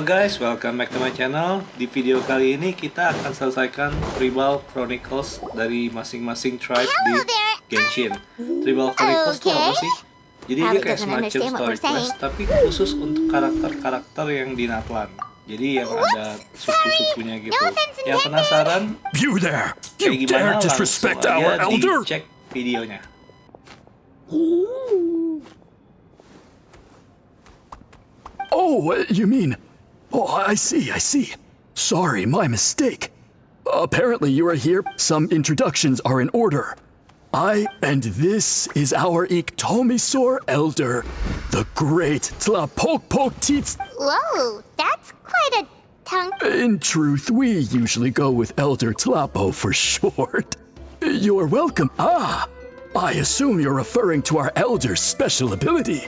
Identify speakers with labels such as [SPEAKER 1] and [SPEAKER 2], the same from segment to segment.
[SPEAKER 1] Halo guys, welcome back to my channel. Di video kali ini kita akan selesaikan Tribal Chronicles dari masing-masing tribe di Genshin. Tribal Chronicles itu apa sih? Jadi dia kayak semacam story quest, tapi khusus untuk karakter-karakter yang di Natlan. Jadi yang ada suku-sukunya gitu. Yang penasaran? Kayak gimana langsung aja dicek videonya.
[SPEAKER 2] Oh, you mean... Oh, I see. Sorry, my mistake. Apparently you are here. Some introductions are in order. And this is our Iktomisor Elder, the great Tlapokpokteets.
[SPEAKER 3] Whoa, that's quite a tongue.
[SPEAKER 2] In truth, we usually go with Elder Tlapo for short. You're welcome. I assume you're referring to our Elder's special ability.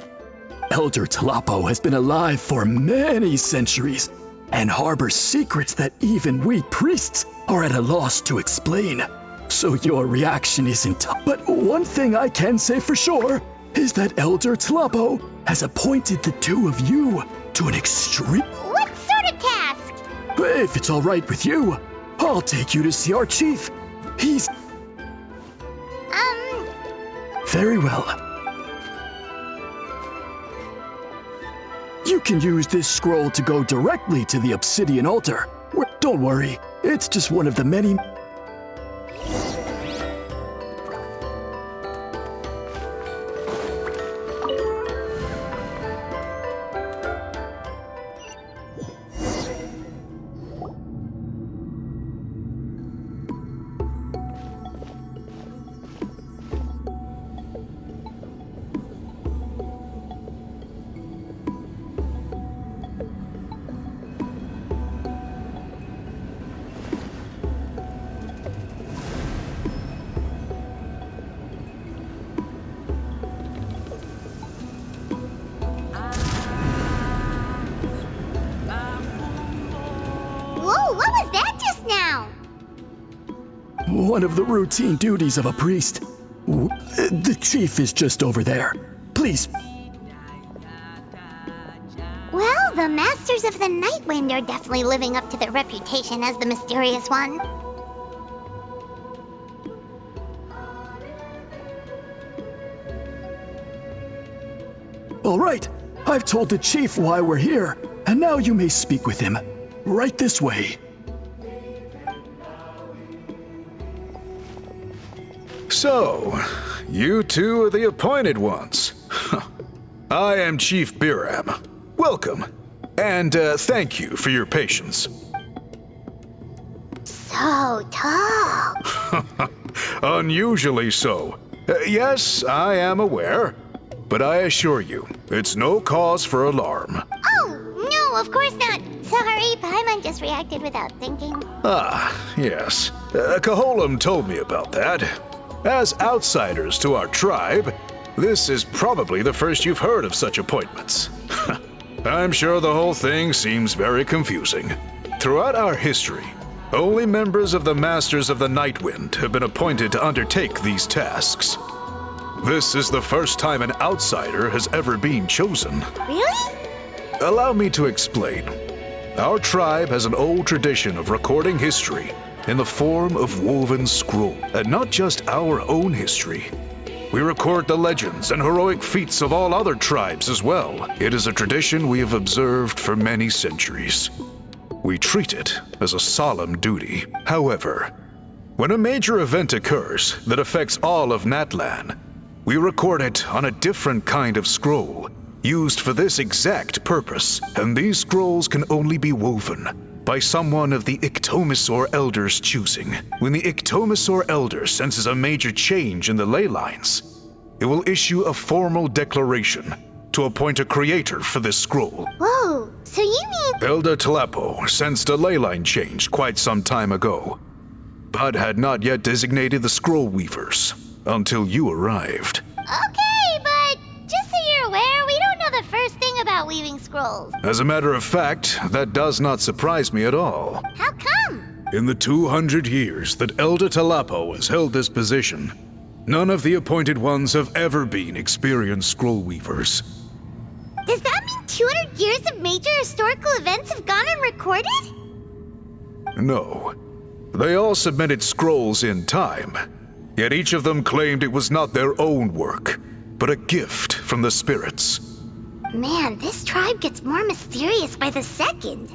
[SPEAKER 2] Elder Tlapo has been alive for many centuries and harbors secrets that even we priests are at a loss to explain. So your reaction isn't... But one thing I can say for sure is that Elder Tlapo has appointed the two of you to an extreme...
[SPEAKER 3] What sort of task?
[SPEAKER 2] If it's all right with you, I'll take you to see our chief. He's... Very well. You can use this scroll to go directly to the obsidian altar. Don't worry, it's just one of the many...
[SPEAKER 3] Whoa, what was that just now?
[SPEAKER 2] One of the routine duties of a priest. The chief is just over there. Please.
[SPEAKER 3] Well, the Masters of the Nightwind are definitely living up to their reputation as the mysterious one.
[SPEAKER 2] All right, I've told the chief why we're here, and now you may speak with him. Right this way.
[SPEAKER 4] So, you two are the appointed ones. I am Chief Biram. Welcome, and thank you for your patience.
[SPEAKER 3] So tall.
[SPEAKER 4] Unusually so. Yes, I am aware, but I assure you, it's no cause for alarm.
[SPEAKER 3] Oh, no, of course not. Sorry, Paimon just reacted without thinking.
[SPEAKER 4] Yes. Kaholam told me about that. As outsiders to our tribe, this is probably the first you've heard of such appointments. I'm sure the whole thing seems very confusing. Throughout our history, only members of the Masters of the Nightwind have been appointed to undertake these tasks. This is the first time an outsider has ever been chosen.
[SPEAKER 3] Really?
[SPEAKER 4] Allow me to explain. Our tribe has an old tradition of recording history in the form of woven scroll, and not just our own history. We record the legends and heroic feats of all other tribes as well. It is a tradition we have observed for many centuries. We treat it as a solemn duty. However, when a major event occurs that affects all of Natlan, we record it on a different kind of scroll, used for this exact purpose, and these scrolls can only be woven by someone of the Iktomisor Elder's choosing. When the Iktomisor Elder senses a major change in the ley lines, it will issue a formal declaration to appoint a creator for this scroll.
[SPEAKER 3] Whoa, so you mean...
[SPEAKER 4] Elder Tlapo sensed a ley line change quite some time ago, but had not yet designated the scroll weavers until you arrived.
[SPEAKER 3] Okay, but just so you're aware, we don't know the first thing about weaving scrolls.
[SPEAKER 4] As a matter of fact, that does not surprise me at all.
[SPEAKER 3] How come?
[SPEAKER 4] In the 200 years that Elder Tlapo has held this position, none of the appointed ones have ever been experienced scroll weavers.
[SPEAKER 3] Does that mean 200 years of major historical events have gone unrecorded?
[SPEAKER 4] No. They all submitted scrolls in time, yet each of them claimed it was not their own work, but a gift from the spirits.
[SPEAKER 3] Man, this tribe gets more mysterious by the second.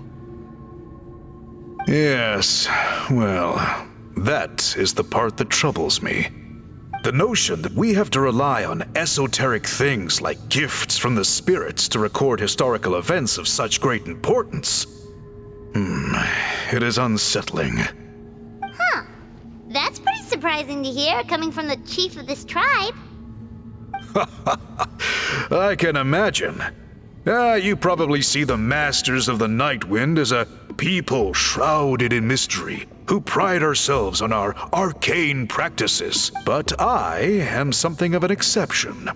[SPEAKER 4] Yes, well, that is the part that troubles me. The notion that we have to rely on esoteric things like gifts from the spirits to record historical events of such great importance. It is unsettling.
[SPEAKER 3] Huh. That's pretty surprising to hear, coming from the chief of this tribe.
[SPEAKER 4] I can imagine. You probably see the Masters of the Night Wind as a people shrouded in mystery, who pride ourselves on our arcane practices. But I am something of an exception.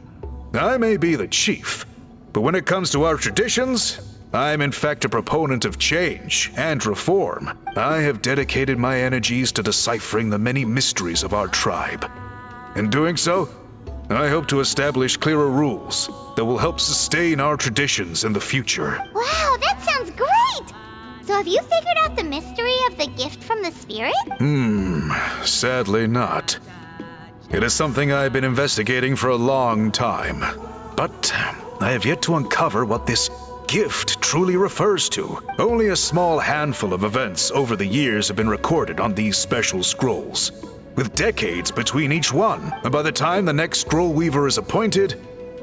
[SPEAKER 4] I may be the chief, but when it comes to our traditions, I'm in fact a proponent of change and reform. I have dedicated my energies to deciphering the many mysteries of our tribe. In doing so, I hope to establish clearer rules that will help sustain our traditions in the future.
[SPEAKER 3] Wow, that sounds great! So have you figured out the mystery of the gift from the spirit?
[SPEAKER 4] Sadly not. It is something I've been investigating for a long time, but I have yet to uncover what this gift truly refers to. Only a small handful of events over the years have been recorded on these special scrolls, with decades between each one. And by the time the next scroll weaver is appointed,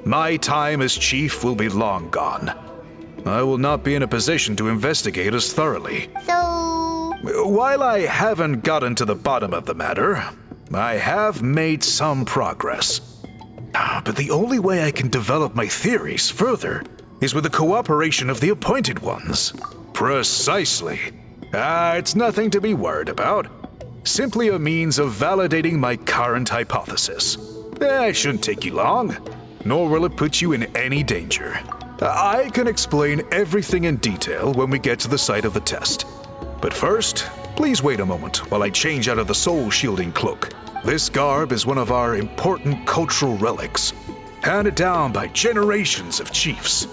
[SPEAKER 4] my time as chief will be long gone. I will not be in a position to investigate as thoroughly.
[SPEAKER 3] So...
[SPEAKER 4] While I haven't gotten to the bottom of the matter, I have made some progress. But the only way I can develop my theories further is with the cooperation of the appointed ones. Precisely. It's nothing to be worried about. Simply a means of validating my current hypothesis. It shouldn't take you long, nor will it put you in any danger. I can explain everything in detail when we get to the site of the test. But first, please wait a moment while I change out of the soul-shielding cloak. This garb is one of our important cultural relics, handed down by generations of chiefs.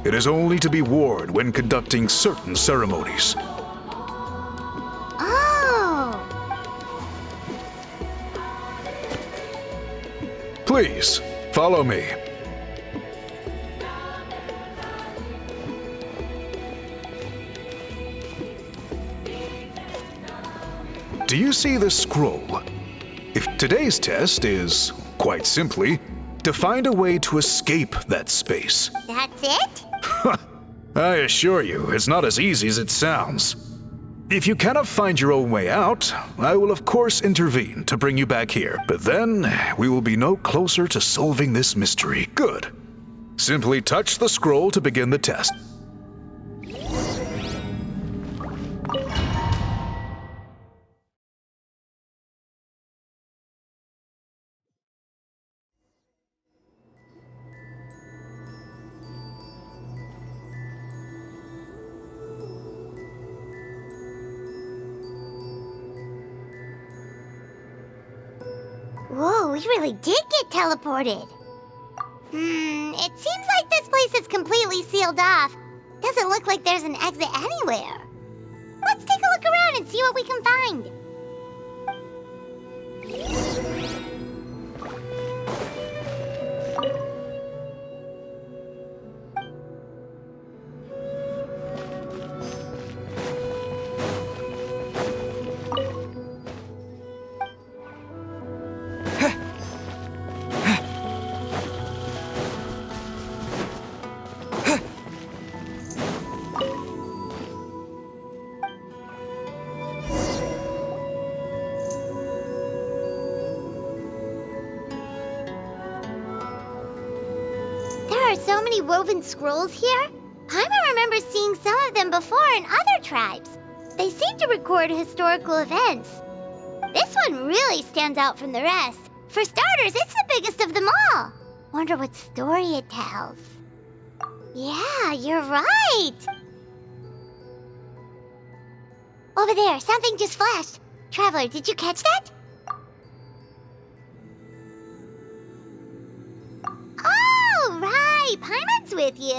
[SPEAKER 4] It is only to be worn when conducting certain ceremonies.
[SPEAKER 3] Oh!
[SPEAKER 4] Please, follow me. Do you see this scroll? If today's test is, quite simply, to find a way to escape that space.
[SPEAKER 3] That's it?
[SPEAKER 4] I assure you, it's not as easy as it sounds. If you cannot find your own way out, I will of course intervene to bring you back here. But then, we will be no closer to solving this mystery. Good. Simply touch the scroll to begin the test.
[SPEAKER 3] Whoa, we really did get teleported. It seems like this place is completely sealed off. Doesn't look like there's an exit anywhere. Let's take a look around and see what we can find. There are so many woven scrolls here. I remember seeing some of them before in other tribes. They seem to record historical events. This one really stands out from the rest. For starters, it's the biggest of them all. Wonder what story it tells. Yeah, you're right. Over there, something just flashed. Traveler, did you catch that? Oh, right. Hey, Paimon's with you.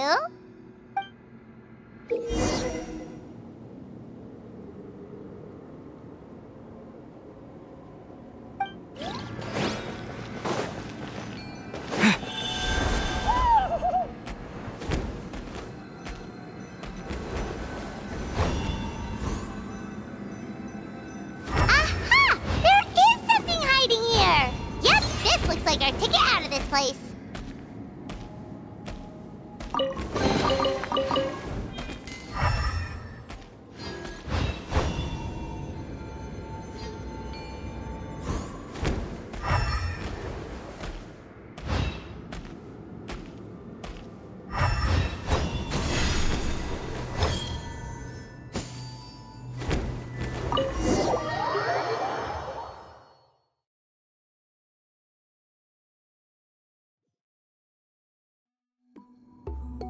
[SPEAKER 3] Aha! There is something hiding here! Yep, this looks like our ticket out of this place.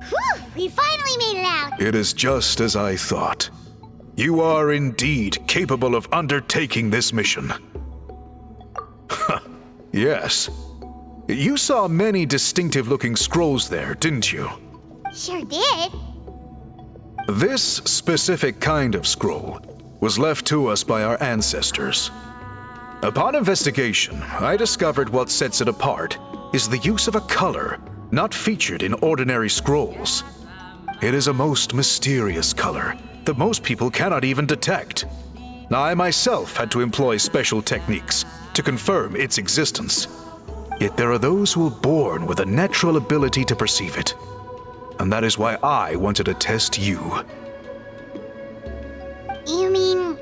[SPEAKER 3] Whew, we finally made it out.
[SPEAKER 4] It is just as I thought. You are indeed capable of undertaking this mission. Yes. You saw many distinctive-looking scrolls there, didn't you?
[SPEAKER 3] Sure did.
[SPEAKER 4] This specific kind of scroll was left to us by our ancestors. Upon investigation, I discovered what sets it apart is the use of a color not featured in ordinary scrolls. It is a most mysterious color that most people cannot even detect. I myself had to employ special techniques to confirm its existence. Yet there are those who are born with a natural ability to perceive it. And that is why I wanted to test you.
[SPEAKER 3] You mean...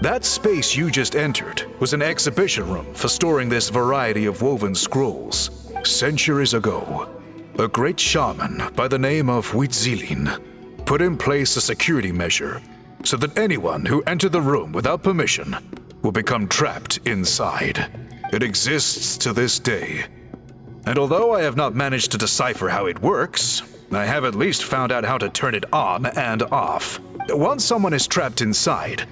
[SPEAKER 4] That space you just entered was an exhibition room for storing this variety of woven scrolls. Centuries ago, a great shaman by the name of Huitzilin put in place a security measure so that anyone who entered the room without permission will become trapped inside. It exists to this day. And although I have not managed to decipher how it works, I have at least found out how to turn it on and off. Once someone is trapped inside,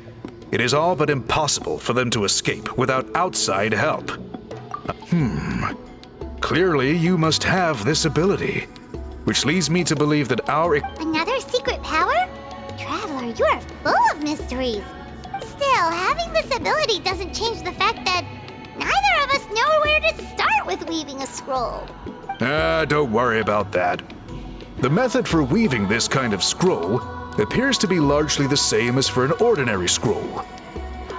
[SPEAKER 4] it is all but impossible for them to escape without outside help. Clearly, you must have this ability, which leads me to believe that
[SPEAKER 3] Another secret power? Traveler, you are full of mysteries. Still, having this ability doesn't change the fact that neither of us know where to start with weaving a scroll.
[SPEAKER 4] Don't worry about that. The method for weaving this kind of scroll appears to be largely the same as for an ordinary scroll.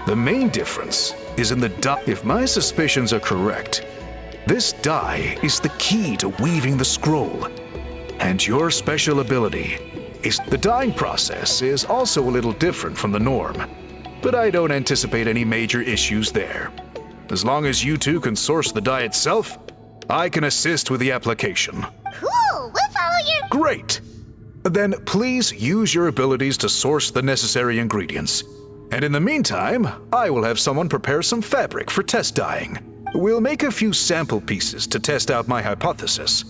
[SPEAKER 4] The main difference is in the dye. If my suspicions are correct, this dye is the key to weaving the scroll. And your special ability is the dyeing process is also a little different from the norm. But I don't anticipate any major issues there. As long as you two can source the dye itself, I can assist with the application.
[SPEAKER 3] Cool, we'll follow your...
[SPEAKER 4] Great! Then please use your abilities to source the necessary ingredients. And in the meantime, I will have someone prepare some fabric for test dyeing. We'll make a few sample pieces to test out my hypothesis.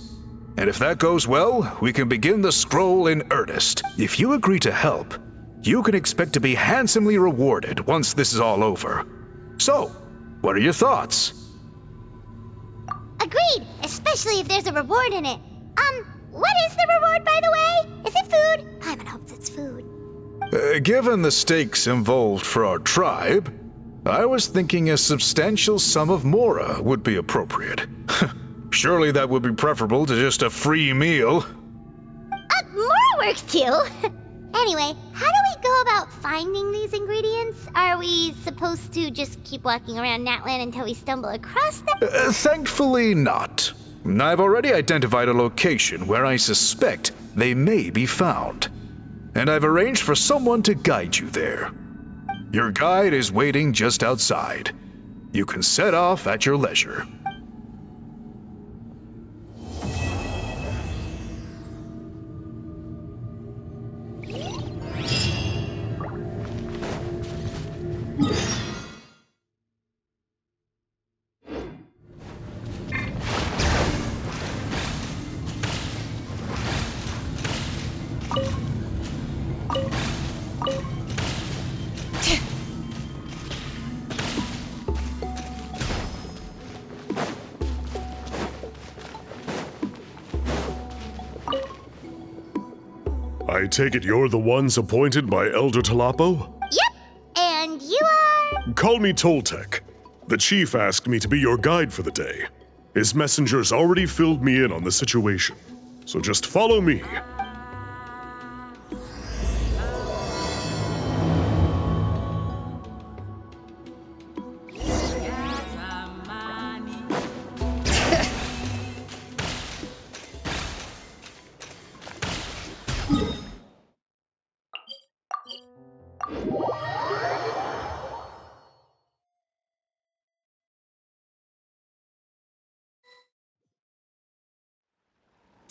[SPEAKER 4] And if that goes well, we can begin the scroll in earnest. If you agree to help, you can expect to be handsomely rewarded once this is all over. So, what are your thoughts?
[SPEAKER 3] Agreed, especially if there's a reward in it. What is the reward, by the way? Is it food? Paimon hopes it's food.
[SPEAKER 4] Given the stakes involved for our tribe, I was thinking a substantial sum of mora would be appropriate. Surely that would be preferable to just a free meal.
[SPEAKER 3] More works too. Anyway, how do we go about finding these ingredients? Are we supposed to just keep walking around Natlan until we stumble across them?
[SPEAKER 4] Thankfully not. I've already identified a location where I suspect they may be found. And I've arranged for someone to guide you there. Your guide is waiting just outside. You can set off at your leisure. I take it you're the ones appointed by Elder Talapo?
[SPEAKER 3] Yep. And you are?
[SPEAKER 4] Call me Toltec. The chief asked me to be your guide for the day. His messengers already filled me in on the situation. So just follow me.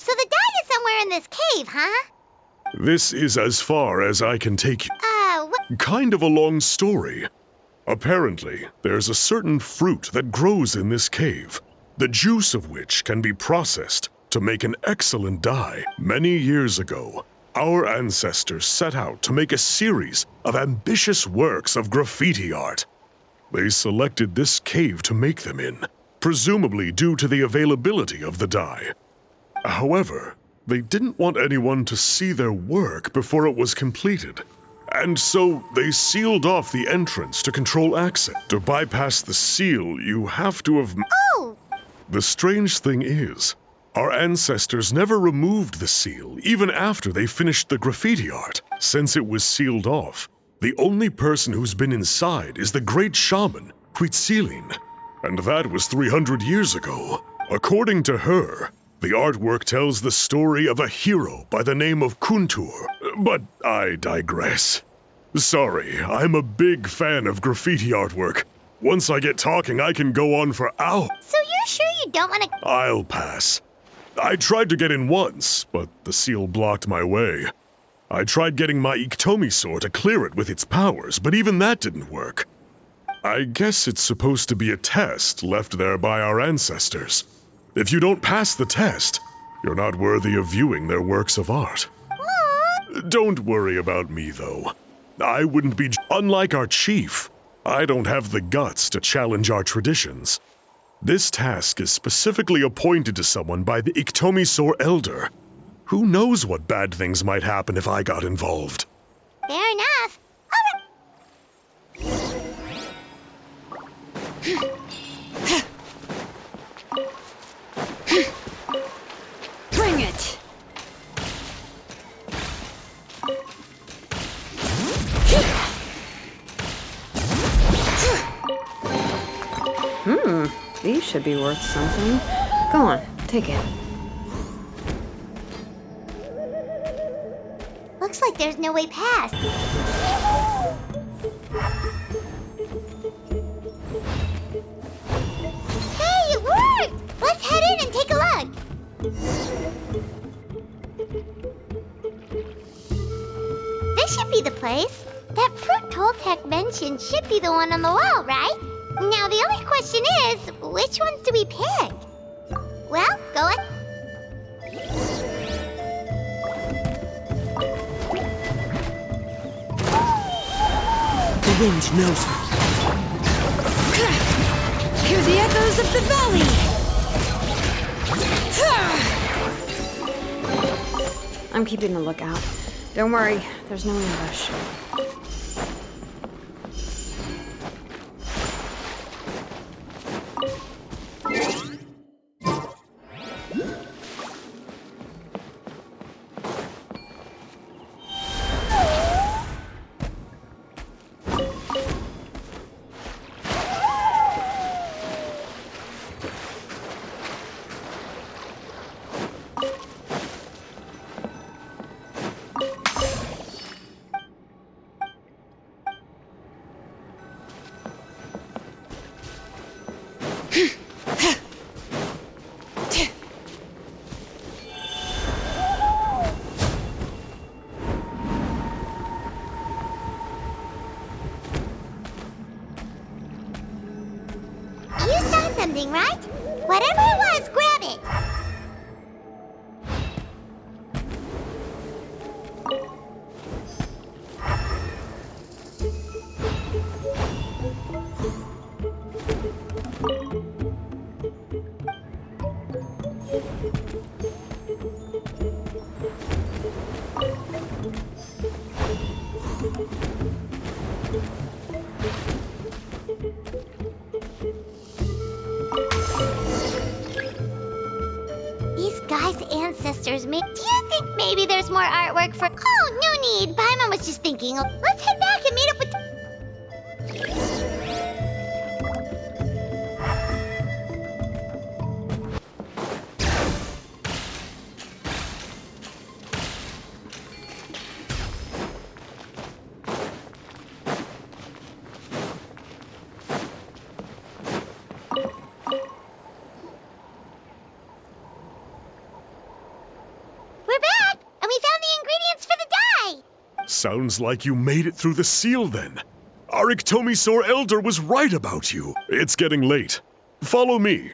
[SPEAKER 3] So the dye is somewhere in this cave, huh?
[SPEAKER 4] This is as far as I can take you.
[SPEAKER 3] What?
[SPEAKER 4] Kind of a long story. Apparently, there's a certain fruit that grows in this cave, the juice of which can be processed to make an excellent dye. Many years ago, our ancestors set out to make a series of ambitious works of graffiti art. They selected this cave to make them in, presumably due to the availability of the dye. However, they didn't want anyone to see their work before it was completed. And so they sealed off the entrance to control access. To bypass the seal, you have to have...
[SPEAKER 3] Oh!
[SPEAKER 4] The strange thing is, our ancestors never removed the seal, even after they finished the graffiti art. Since it was sealed off, the only person who's been inside is the great shaman, Citlali. And that was 300 years ago. According to her, the artwork tells the story of a hero by the name of Kuntur. But I digress. Sorry, I'm a big fan of graffiti artwork. Once I get talking, I can go on for hours.
[SPEAKER 3] So you're sure you don't want to...
[SPEAKER 4] I'll pass. I tried to get in once, but the seal blocked my way. I tried getting my Iktomi to clear it with its powers, but even that didn't work. I guess it's supposed to be a test left there by our ancestors. If you don't pass the test, you're not worthy of viewing their works of art. Don't worry about me, though. I wouldn't be... Unlike our chief, I don't have the guts to challenge our traditions. This task is specifically appointed to someone by the Iktomi Elder. Who knows what bad things might happen if I got involved?
[SPEAKER 3] Fair enough.
[SPEAKER 5] Bring it! These should be worth something. Go on, take it.
[SPEAKER 3] Looks like there's no way past. Hey, it worked! Let's head in and take a look. This should be the place. That fruit Toltec mentioned should be the one on the wall, right? Now the only question is, which ones do we pick? Well, go ahead.
[SPEAKER 6] The wind knows me.
[SPEAKER 5] Hear the echoes of the valley! I'm keeping a lookout. Don't worry, there's no ambush.
[SPEAKER 3] Something, right? Whatever it was, grab it. ancestors made. Do you think maybe there's more artwork for... Oh, no need. Paimon was just thinking. Let's head back and meet up with... We're back, and we found the ingredients for the dye.
[SPEAKER 7] Sounds like you made it through the seal then. Our Ictomisaur elder was right about you. It's getting late. Follow me.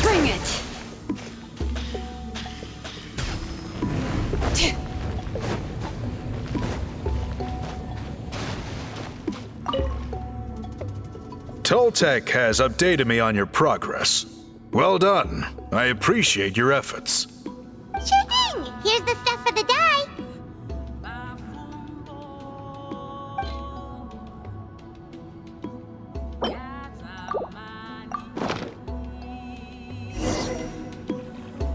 [SPEAKER 5] Bring it!
[SPEAKER 4] Toltec has updated me on your progress. Well done. I appreciate your efforts.
[SPEAKER 3] Sure thing. Here's the stuff for the dye.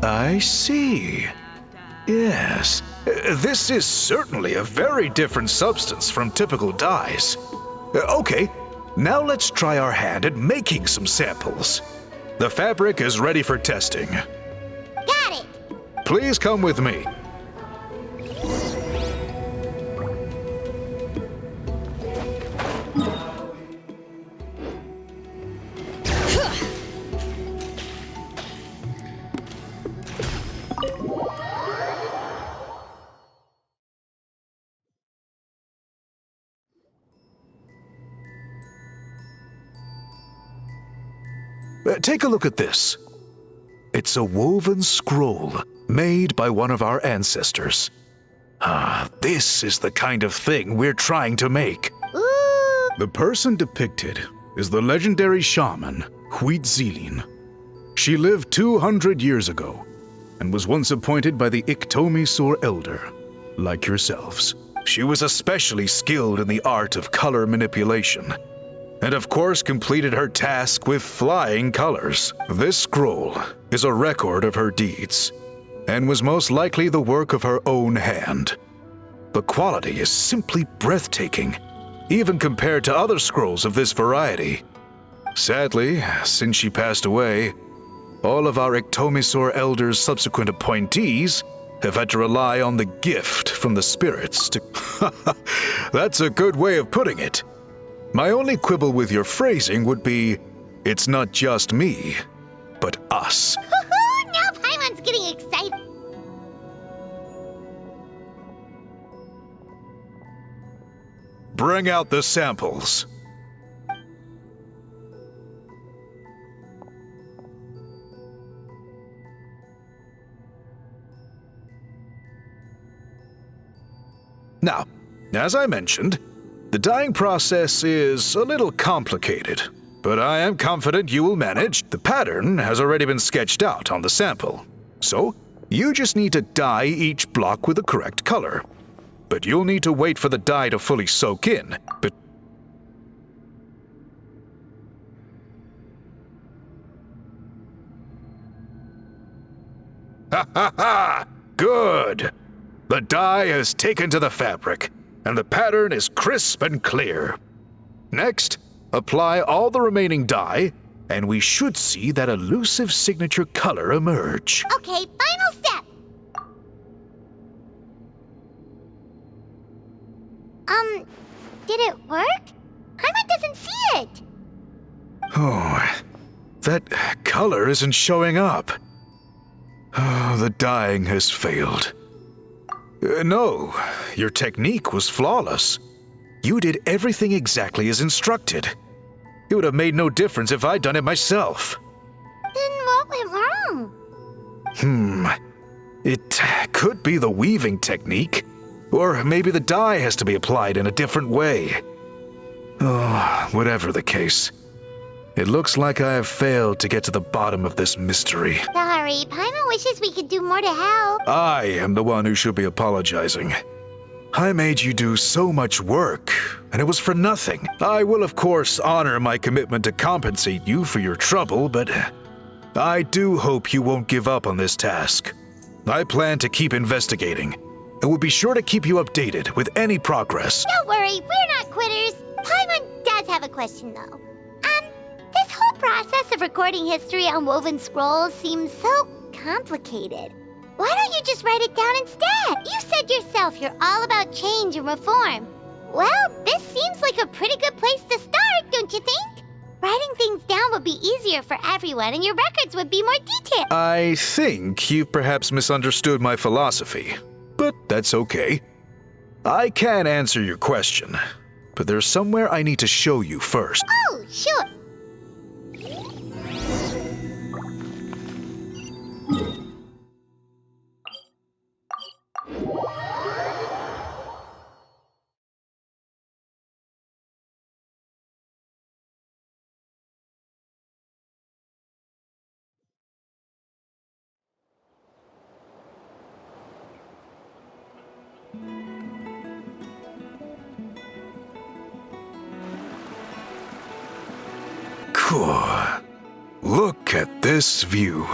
[SPEAKER 4] I see. Yes. This is certainly a very different substance from typical dyes. Okay, now let's try our hand at making some samples. The fabric is ready for testing.
[SPEAKER 3] Got it.
[SPEAKER 4] Please come with me. Take a look at this. It's a woven scroll made by one of our ancestors. This is the kind of thing we're trying to make.
[SPEAKER 3] Ooh.
[SPEAKER 4] The person depicted is the legendary shaman, Citlali. She lived 200 years ago and was once appointed by the Ictomisaur elder, like yourselves. She was especially skilled in the art of color manipulation, and of course completed her task with flying colors. This scroll is a record of her deeds, and was most likely the work of her own hand. The quality is simply breathtaking, even compared to other scrolls of this variety. Sadly, since she passed away, all of our Ictomisaur elders' subsequent appointees have had to rely on the gift from the spirits to... That's a good way of putting it. My only quibble with your phrasing would be, it's not just me, but us.
[SPEAKER 3] Hoo-hoo! Now Paimon's getting excited.
[SPEAKER 4] Bring out the samples. Now, as I mentioned, the dyeing process is a little complicated, but I am confident you will manage. The pattern has already been sketched out on the sample, so you just need to dye each block with the correct color. But you'll need to wait for the dye to fully soak in. But ha ha ha! Good! The dye has taken to the fabric, and the pattern is crisp and clear. Next, apply all the remaining dye, and we should see that elusive signature color emerge.
[SPEAKER 3] Okay, final step. Did it work? Paimon doesn't see it.
[SPEAKER 4] Oh, that color isn't showing up. Oh, the dyeing has failed. No, your technique was flawless. You did everything exactly as instructed. It would have made no difference if I'd done it myself.
[SPEAKER 3] Then what went wrong?
[SPEAKER 4] It could be the weaving technique. Or maybe the dye has to be applied in a different way. Oh, whatever the case. It looks like I have failed to get to the bottom of this mystery.
[SPEAKER 3] Sorry, Paimon wishes we could do more to help.
[SPEAKER 4] I am the one who should be apologizing. I made you do so much work, and it was for nothing. I will, of course, honor my commitment to compensate you for your trouble, but I do hope you won't give up on this task. I plan to keep investigating, and will be sure to keep you updated with any progress.
[SPEAKER 3] Don't worry, we're not quitters. Paimon does have a question, though. This whole process of recording history on woven scrolls seems so complicated. Why don't you just write it down instead? You said yourself you're all about change and reform. Well, this seems like a pretty good place to start, don't you think? Writing things down would be easier for everyone, and your records would be more detailed.
[SPEAKER 4] I think you've perhaps misunderstood my philosophy, but that's okay. I can answer your question, but there's somewhere I need to show you first.
[SPEAKER 3] Oh, sure.
[SPEAKER 4] Cool. Look at this view.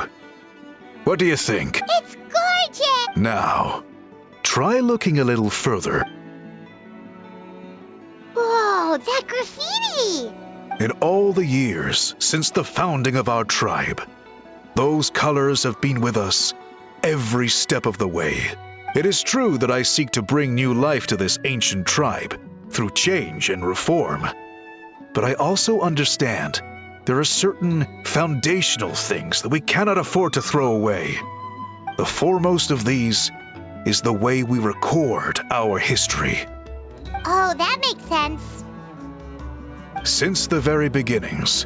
[SPEAKER 4] What do you think?
[SPEAKER 3] It's gorgeous!
[SPEAKER 4] Now, try looking a little further.
[SPEAKER 3] Whoa, that graffiti!
[SPEAKER 4] In all the years since the founding of our tribe, those colors have been with us every step of the way. It is true that I seek to bring new life to this ancient tribe through change and reform. But I also understand there are certain foundational things that we cannot afford to throw away. The foremost of these is the way we record our history.
[SPEAKER 3] Oh, that makes sense.
[SPEAKER 4] Since the very beginnings,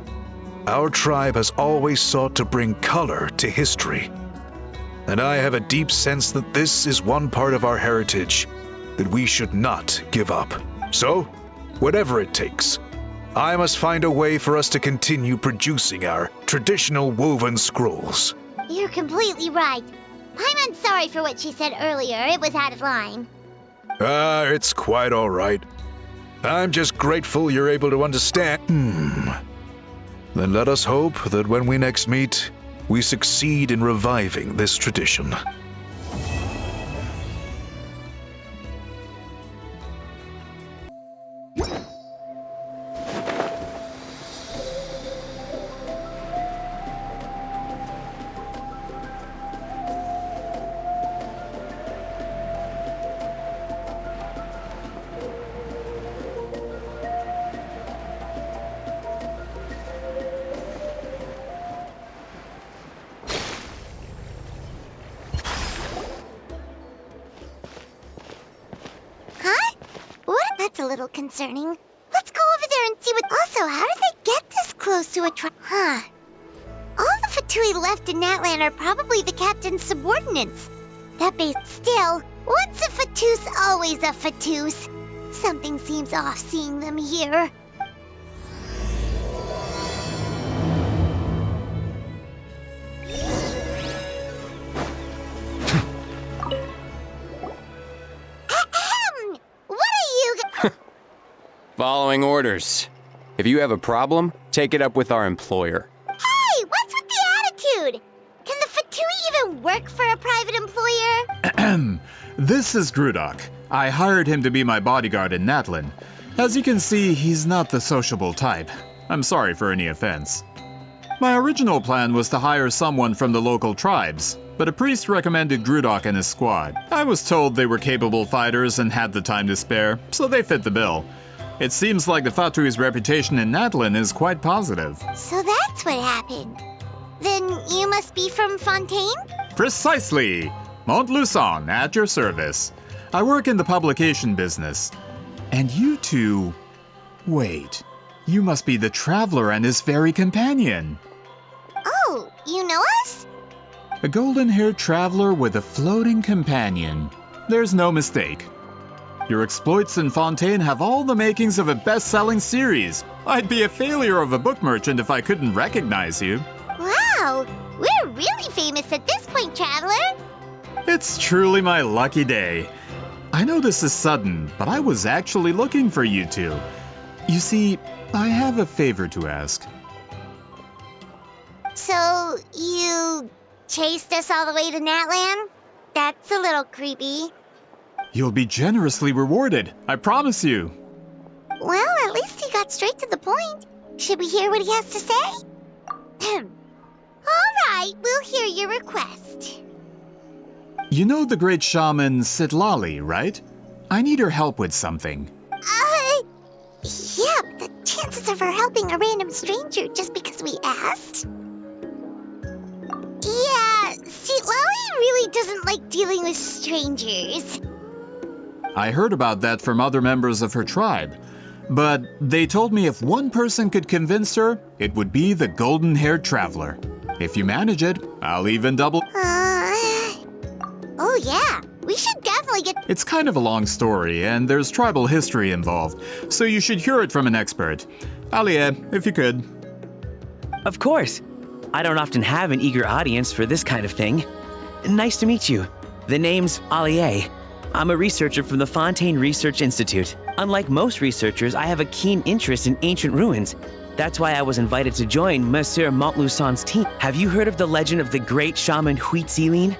[SPEAKER 4] our tribe has always sought to bring color to history. And I have a deep sense that this is one part of our heritage that we should not give up. So, whatever it takes, I must find a way for us to continue producing our traditional woven scrolls.
[SPEAKER 3] You're completely right. Paimon's sorry for what she said earlier. It was out of line.
[SPEAKER 4] It's quite all right. I'm just grateful you're able to understand. Then let us hope that when we next meet, we succeed in reviving this tradition.
[SPEAKER 3] That's a little concerning. Let's go over there and see what... Also, how did they get this close to a All the Fatui left in Natlan are probably the captain's subordinates. That base... Still, once a Fatus, always a Fatus. Something seems off seeing them here.
[SPEAKER 8] Following orders. If you have a problem, take it up with our employer.
[SPEAKER 3] Hey, what's with the attitude? Can the Fatui even work for a private employer?
[SPEAKER 9] This is Grudok. I hired him to be my bodyguard in Natlan. As you can see, he's not the sociable type. I'm sorry for any offense. My original plan was to hire someone from the local tribes, but a priest recommended Grudok and his squad. I was told they were capable fighters and had the time to spare, so they fit the bill. It seems like the Fatui's reputation in Natlan is quite positive.
[SPEAKER 3] So that's what happened. Then you must be from Fontaine?
[SPEAKER 9] Precisely! Montluçon, at your service. I work in the publication business. And you two... Wait, you must be the traveler and his fairy companion.
[SPEAKER 3] Oh, you know us?
[SPEAKER 9] A golden-haired traveler with a floating companion. There's no mistake. Your exploits in Fontaine have all the makings of a best-selling series. I'd be a failure of a book merchant if I couldn't recognize you.
[SPEAKER 3] Wow, we're really famous at this point, traveler.
[SPEAKER 9] It's truly my lucky day. I know this is sudden, but I was actually looking for you two. You see, I have a favor to ask.
[SPEAKER 3] So, you chased us all the way to Natlan? That's a little creepy.
[SPEAKER 9] You'll be generously rewarded, I promise you.
[SPEAKER 3] Well, at least he got straight to the point. Should we hear what he has to say? All right, we'll hear your request.
[SPEAKER 9] You know the great shaman Citlali, right? I need her help with something.
[SPEAKER 3] Yeah, but the chances of her helping a random stranger just because we asked? Yeah, Citlali really doesn't like dealing with strangers.
[SPEAKER 9] I heard about that from other members of her tribe. But they told me if one person could convince her, it would be the golden-haired traveler. If you manage it, I'll even double...
[SPEAKER 3] Oh yeah, we should definitely get...
[SPEAKER 9] It's kind of a long story, and there's tribal history involved, so you should hear it from an expert. Alia, if you could.
[SPEAKER 6] Of course. I don't often have an eager audience for this kind of thing. Nice to meet you. The name's Alie. I'm a researcher from the Fontaine Research Institute. Unlike most researchers, I have a keen interest in ancient ruins. That's why I was invited to join Monsieur Montluçon's team. Have you heard of the legend of the great shaman Citlali?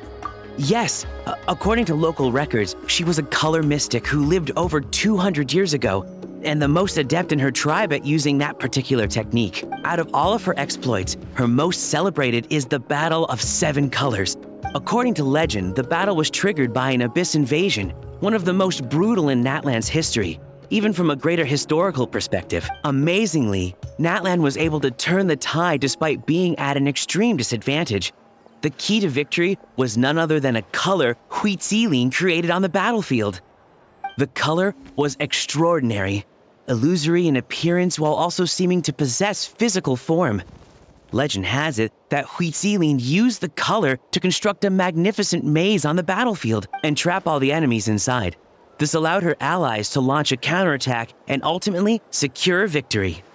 [SPEAKER 6] Yes, according to local records, she was a color mystic who lived over 200 years ago, and the most adept in her tribe at using that particular technique. Out of all of her exploits, her most celebrated is the Battle of Seven Colors. According to legend, the battle was triggered by an abyss invasion, one of the most brutal in Natlan's history, even from a greater historical perspective. Amazingly, Natlan was able to turn the tide despite being at an extreme disadvantage. The key to victory was none other than a color Citlali created on the battlefield. The color was extraordinary, illusory in appearance while also seeming to possess physical form. Legend has it that Citlali used the color to construct a magnificent maze on the battlefield and trap all the enemies inside. This allowed her allies to launch a counterattack and ultimately secure victory.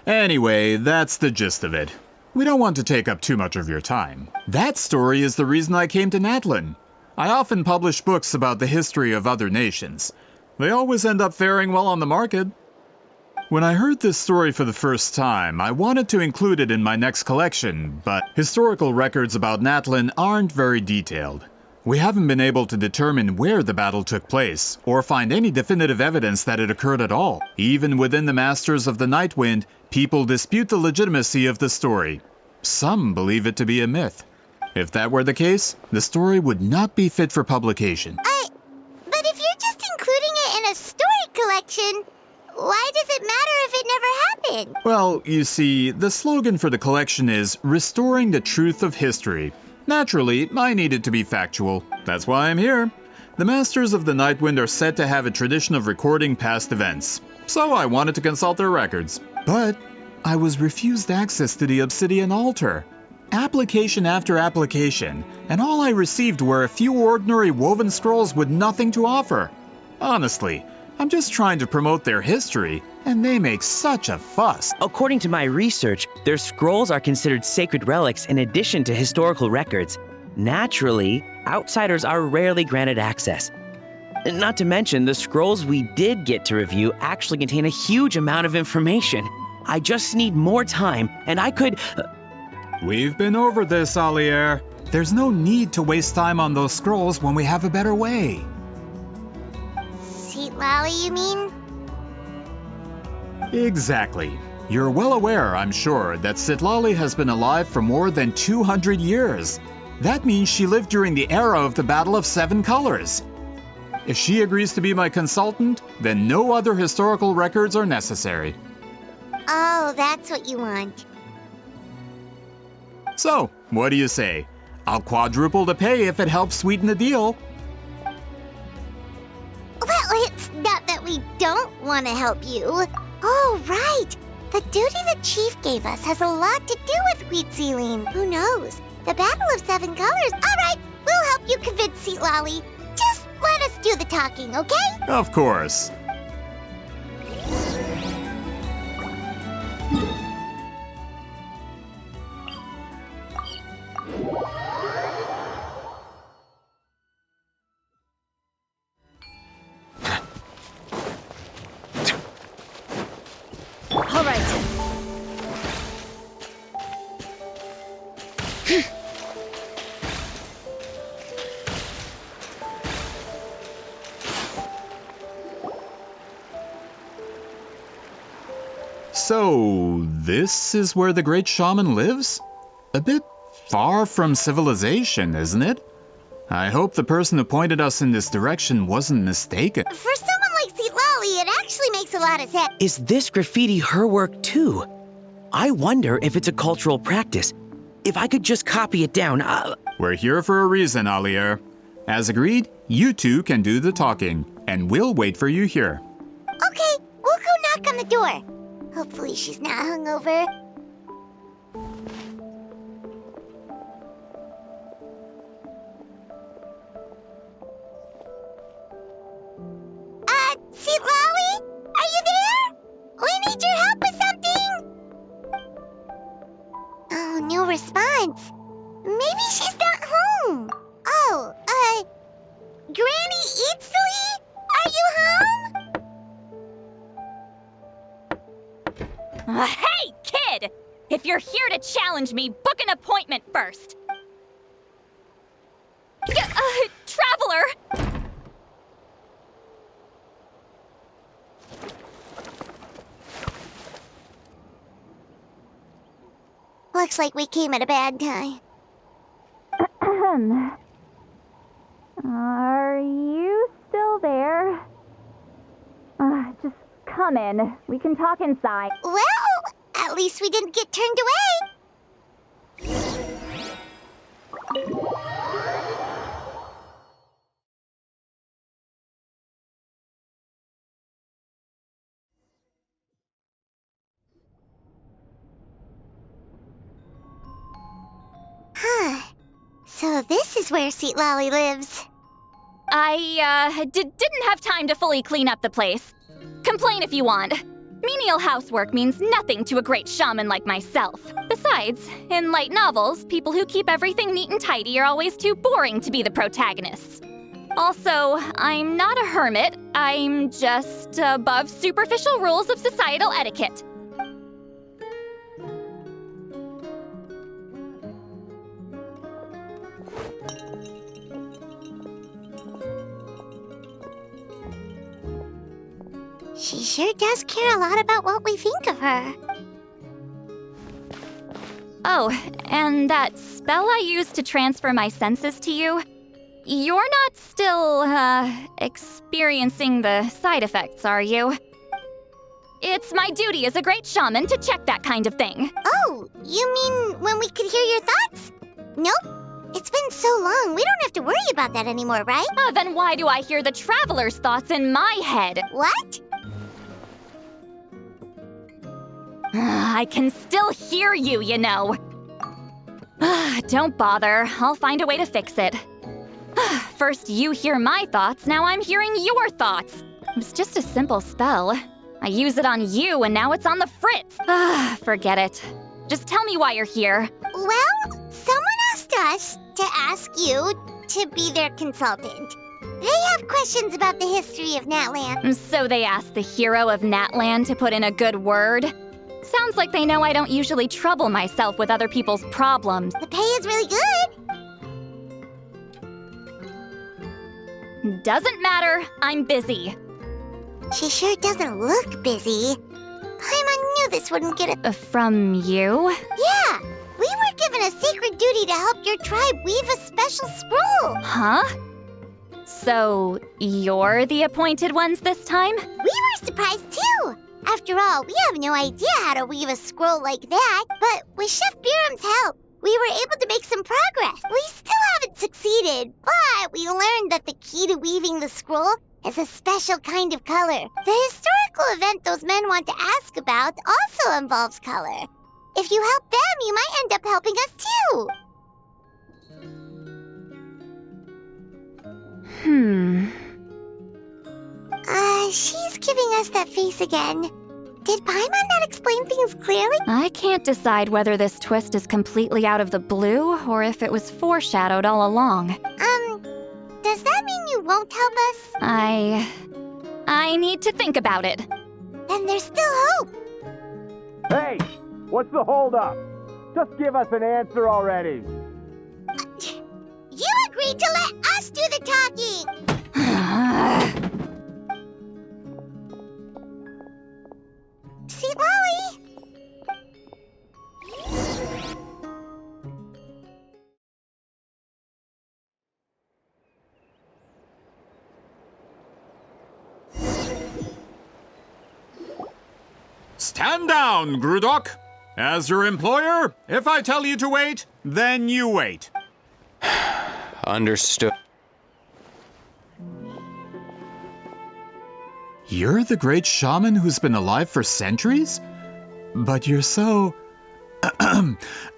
[SPEAKER 9] Anyway, that's the gist of it. We don't want to take up too much of your time. That story is the reason I came to Natlan. I often publish books about the history of other nations. They always end up faring well on the market. When I heard this story for the first time, I wanted to include it in my next collection, but historical records about Natlan aren't very detailed. We haven't been able to determine where the battle took place, or find any definitive evidence that it occurred at all. Even within the Masters of the Nightwind, people dispute the legitimacy of the story. Some believe it to be a myth. If that were the case, the story would not be fit for publication.
[SPEAKER 3] But if you're just including it in a story collection, why does it matter if it never happened?
[SPEAKER 9] Well, you see, the slogan for the collection is Restoring the Truth of History. Naturally, I needed to be factual. That's why I'm here. The Masters of the Nightwind are said to have a tradition of recording past events, so I wanted to consult their records. But I was refused access to the Obsidian Altar. Application after application, and all I received were a few ordinary woven scrolls with nothing to offer. Honestly, I'm just trying to promote their history, and they make such a fuss.
[SPEAKER 6] According to my research, their scrolls are considered sacred relics in addition to historical records. Naturally, outsiders are rarely granted access. Not to mention, the scrolls we did get to review actually contain a huge amount of information. I just need more time, and I could...
[SPEAKER 9] We've been over this, Alier. There's no need to waste time on those scrolls when we have a better way.
[SPEAKER 3] Citlali, you mean?
[SPEAKER 9] Exactly. You're well aware, I'm sure, that Citlali has been alive for more than 200 years. That means she lived during the era of the Battle of Seven Colors. If she agrees to be my consultant, then no other historical records are necessary.
[SPEAKER 3] Oh, that's what you want.
[SPEAKER 9] So, what do you say? I'll quadruple the pay if it helps sweeten the deal.
[SPEAKER 3] Well, it's not that we don't want to help you. Oh, right. The duty the chief gave us has a lot to do with wheat sealing. Who knows? The Battle of Seven Colors. All right, we'll help you convince Citlali. Just let us do the talking, okay?
[SPEAKER 9] Of course.
[SPEAKER 10] All right.
[SPEAKER 9] So, this is where the great shaman lives? A bit far from civilization, isn't it? I hope the person who pointed us in this direction wasn't mistaken.
[SPEAKER 3] For someone like Citlali, it actually makes a lot of sense.
[SPEAKER 6] Is this graffiti her work too? I wonder if it's a cultural practice. If I could just copy it down,
[SPEAKER 9] We're here for a reason, Alier. As agreed, you two can do the talking, and we'll wait for you here.
[SPEAKER 3] Okay, we'll go knock on the door. Hopefully she's not hungover. Citlali? Are you there? We need your help with something. Oh, no response. Maybe she's not home. Oh, Granny Citlali? Are you home?
[SPEAKER 10] Hey, kid! If you're here to challenge me, book an appointment first. Traveler!
[SPEAKER 3] Looks like we came at a bad time.
[SPEAKER 10] Are you still there? Just come in. We can talk inside.
[SPEAKER 3] Well, at least we didn't get turned away. Huh. So this is where Citlali lives.
[SPEAKER 10] I didn't have time to fully clean up the place. Complain if you want. Menial housework means nothing to a great shaman like myself. Besides, in light novels, people who keep everything neat and tidy are always too boring to be the protagonists. Also, I'm not a hermit. I'm just above superficial rules of societal etiquette.
[SPEAKER 3] She sure does care a lot about what we think of her.
[SPEAKER 10] Oh, and that spell I used to transfer my senses to you? You're not still, experiencing the side effects, are you? It's my duty as a great shaman to check that kind of thing.
[SPEAKER 3] Oh, you mean when we could hear your thoughts? Nope. It's been so long, we don't have to worry about that anymore, right?
[SPEAKER 10] Then why do I hear the traveler's thoughts in my head?
[SPEAKER 3] What?
[SPEAKER 10] I can still hear you, you know. Don't bother. I'll find a way to fix it. First you hear my thoughts, now I'm hearing your thoughts. It was just a simple spell. I use it on you, and now it's on the fritz. Forget it. Just tell me why you're here.
[SPEAKER 3] Well, someone asked us to ask you to be their consultant. They have questions about the history of Natlan.
[SPEAKER 10] So they asked the hero of Natlan to put in a good word? Sounds like they know I don't usually trouble myself with other people's problems.
[SPEAKER 3] The pay is really good.
[SPEAKER 10] Doesn't matter. I'm busy.
[SPEAKER 3] She sure doesn't look busy. Paimon knew this wouldn't get it.
[SPEAKER 10] From you?
[SPEAKER 3] Yeah, we were given a sacred duty ready to help your tribe weave a special scroll.
[SPEAKER 10] Huh? So, you're the appointed ones this time?
[SPEAKER 3] We were surprised too. After all, we have no idea how to weave a scroll like that. But with Chef Biram's help, we were able to make some progress. We still haven't succeeded, but we learned that the key to weaving the scroll is a special kind of color. The historical event those men want to ask about also involves color. If you help them, you might end up helping us too. She's giving us that face again. Did Paimon not explain things clearly?
[SPEAKER 10] I can't decide whether this twist is completely out of the blue or if it was foreshadowed all along.
[SPEAKER 3] Does that mean you won't help us?
[SPEAKER 10] I need to think about it.
[SPEAKER 3] Then there's still hope.
[SPEAKER 11] Hey, what's the holdup? Just give us an answer already.
[SPEAKER 3] You agreed to let us do the talking. Citlali!
[SPEAKER 9] Stand down, Grudok. As your employer, if I tell you to wait, then you wait.
[SPEAKER 8] Understood.
[SPEAKER 9] You're the great shaman who's been alive for centuries? But you're so...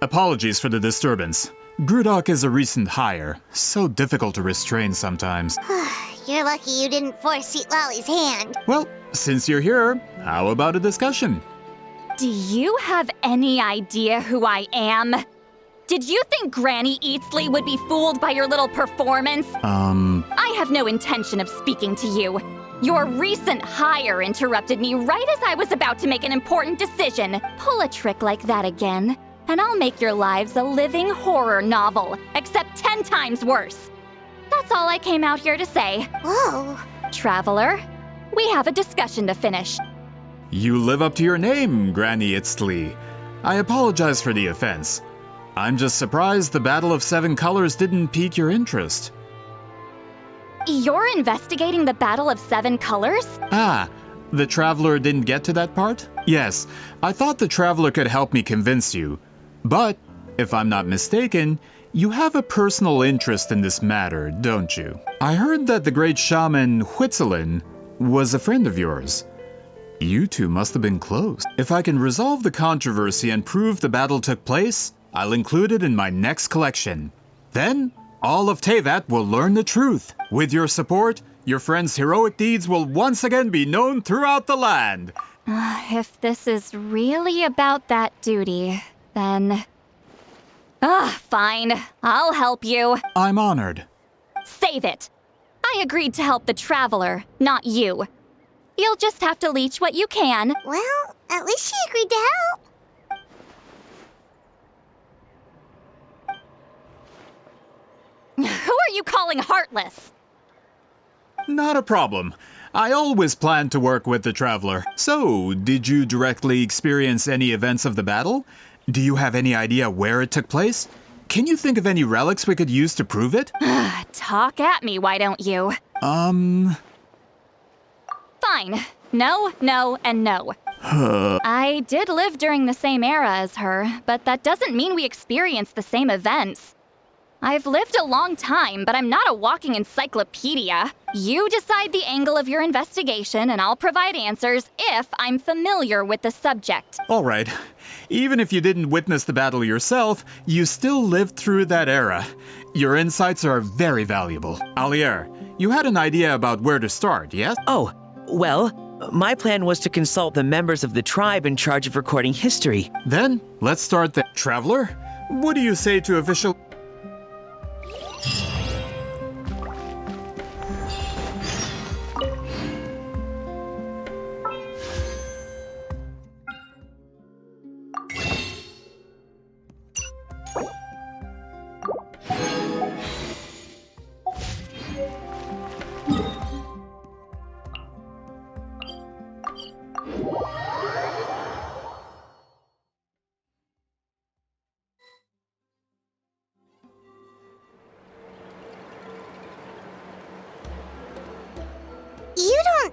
[SPEAKER 9] Apologies for the disturbance. Grudok is a recent hire, so difficult to restrain sometimes.
[SPEAKER 3] You're lucky you didn't force Citlali's hand.
[SPEAKER 9] Well, since you're here, how about a discussion?
[SPEAKER 10] Do you have any idea who I am? Did you think Granny Eatsley would be fooled by your little performance?
[SPEAKER 9] I
[SPEAKER 10] have no intention of speaking to you. Your recent hire interrupted me right as I was about to make an important decision. Pull a trick like that again, and I'll make your lives a living horror novel, except 10 times worse. That's all I came out here to say.
[SPEAKER 3] Whoa.
[SPEAKER 10] Traveler, we have a discussion to finish.
[SPEAKER 9] You live up to your name, Granny Itztli. I apologize for the offense. I'm just surprised the Battle of Seven Colors didn't pique your interest.
[SPEAKER 10] You're investigating the Battle of Seven Colors?
[SPEAKER 9] Ah, the Traveler didn't get to that part? Yes, I thought the Traveler could help me convince you. But, if I'm not mistaken, you have a personal interest in this matter, don't you? I heard that the great shaman Huitzilin was a friend of yours. You two must have been close. If I can resolve the controversy and prove the battle took place, I'll include it in my next collection. Then, all of Teyvat will learn the truth. With your support, your friend's heroic deeds will once again be known throughout the land.
[SPEAKER 10] If this is really about that duty, then... fine. I'll help you.
[SPEAKER 9] I'm honored.
[SPEAKER 10] Save it. I agreed to help the Traveler, not you. You'll just have to leech what you can.
[SPEAKER 3] Well, at least she agreed to help.
[SPEAKER 10] Who are you calling heartless?
[SPEAKER 9] Not a problem. I always planned to work with the Traveler. So, did you directly experience any events of the battle? Do you have any idea where it took place? Can you think of any relics we could use to prove it?
[SPEAKER 10] Talk at me, why don't you? Fine. No, no, and no. I did live during the same era as her, but that doesn't mean we experienced the same events. I've lived a long time, but I'm not a walking encyclopedia. You decide the angle of your investigation, and I'll provide answers if I'm familiar with the subject.
[SPEAKER 9] All right. Even if you didn't witness the battle yourself, you still lived through that era. Your insights are very valuable. Alier, you had an idea about where to start, yes?
[SPEAKER 6] Oh, well, my plan was to consult the members of the tribe in charge of recording history.
[SPEAKER 9] Then, let's start the Traveler. What do you say to official...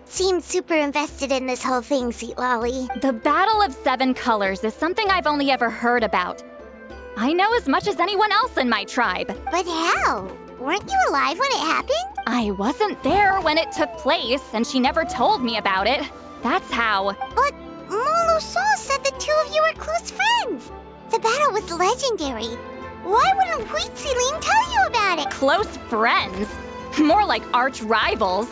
[SPEAKER 3] seem super invested in this whole thing, Citlali.
[SPEAKER 10] The Battle of Seven Colors is something I've only ever heard about. I know as much as anyone else in my tribe.
[SPEAKER 3] But how? Weren't you alive when it happened?
[SPEAKER 10] I wasn't there when it took place, and she never told me about it. That's how.
[SPEAKER 3] But Molo-san said the two of you were close friends. The battle was legendary. Why wouldn't Huitziling tell you about it?
[SPEAKER 10] Close friends? More like arch rivals.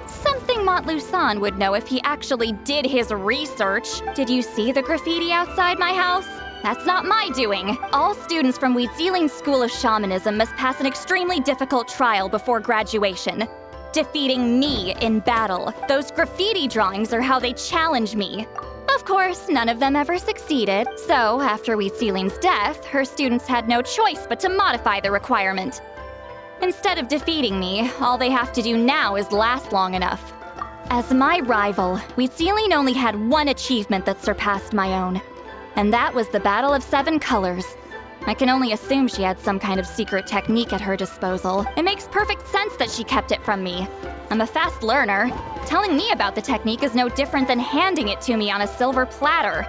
[SPEAKER 10] Something Montlusan would know if he actually did his research. Did you see the graffiti outside my house? That's not my doing. All students from Huitziling's School of Shamanism must pass an extremely difficult trial before graduation. Defeating me in battle. Those graffiti drawings are how they challenge me. Of course, none of them ever succeeded, so after Huitziling's death, her students had no choice but to modify the requirement. Instead of defeating me, all they have to do now is last long enough. As my rival, Huitziling only had one achievement that surpassed my own, and that was the Battle of Seven Colors. I can only assume she had some kind of secret technique at her disposal. It makes perfect sense that she kept it from me. I'm a fast learner. Telling me about the technique is no different than handing it to me on a silver platter.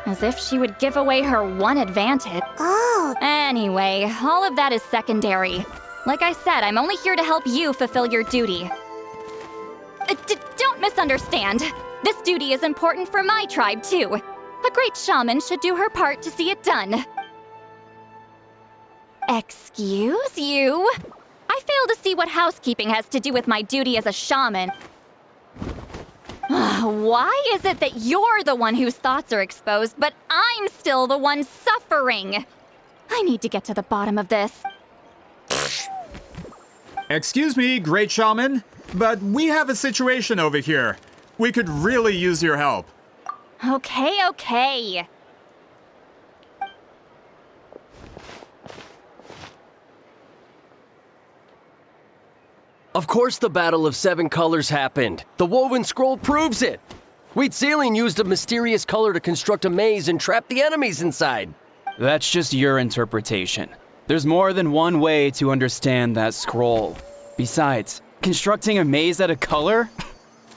[SPEAKER 10] As if she would give away her one advantage.
[SPEAKER 3] Oh.
[SPEAKER 10] Anyway, all of that is secondary. Like I said, I'm only here to help you fulfill your duty. Don't misunderstand. This duty is important for my tribe, too. A great shaman should do her part to see it done. Excuse you? I fail to see what housekeeping has to do with my duty as a shaman. Why is it that you're the one whose thoughts are exposed, but I'm still the one suffering? I need to get to the bottom of this.
[SPEAKER 9] Excuse me, Great Shaman, but we have a situation over here. We could really use your help.
[SPEAKER 10] Okay.
[SPEAKER 12] Of course the Battle of Seven Colors happened. The woven scroll proves it. Huitziling used a mysterious color to construct a maze and trap the enemies inside.
[SPEAKER 13] That's just your interpretation. There's more than one way to understand that scroll. Besides, constructing a maze out of color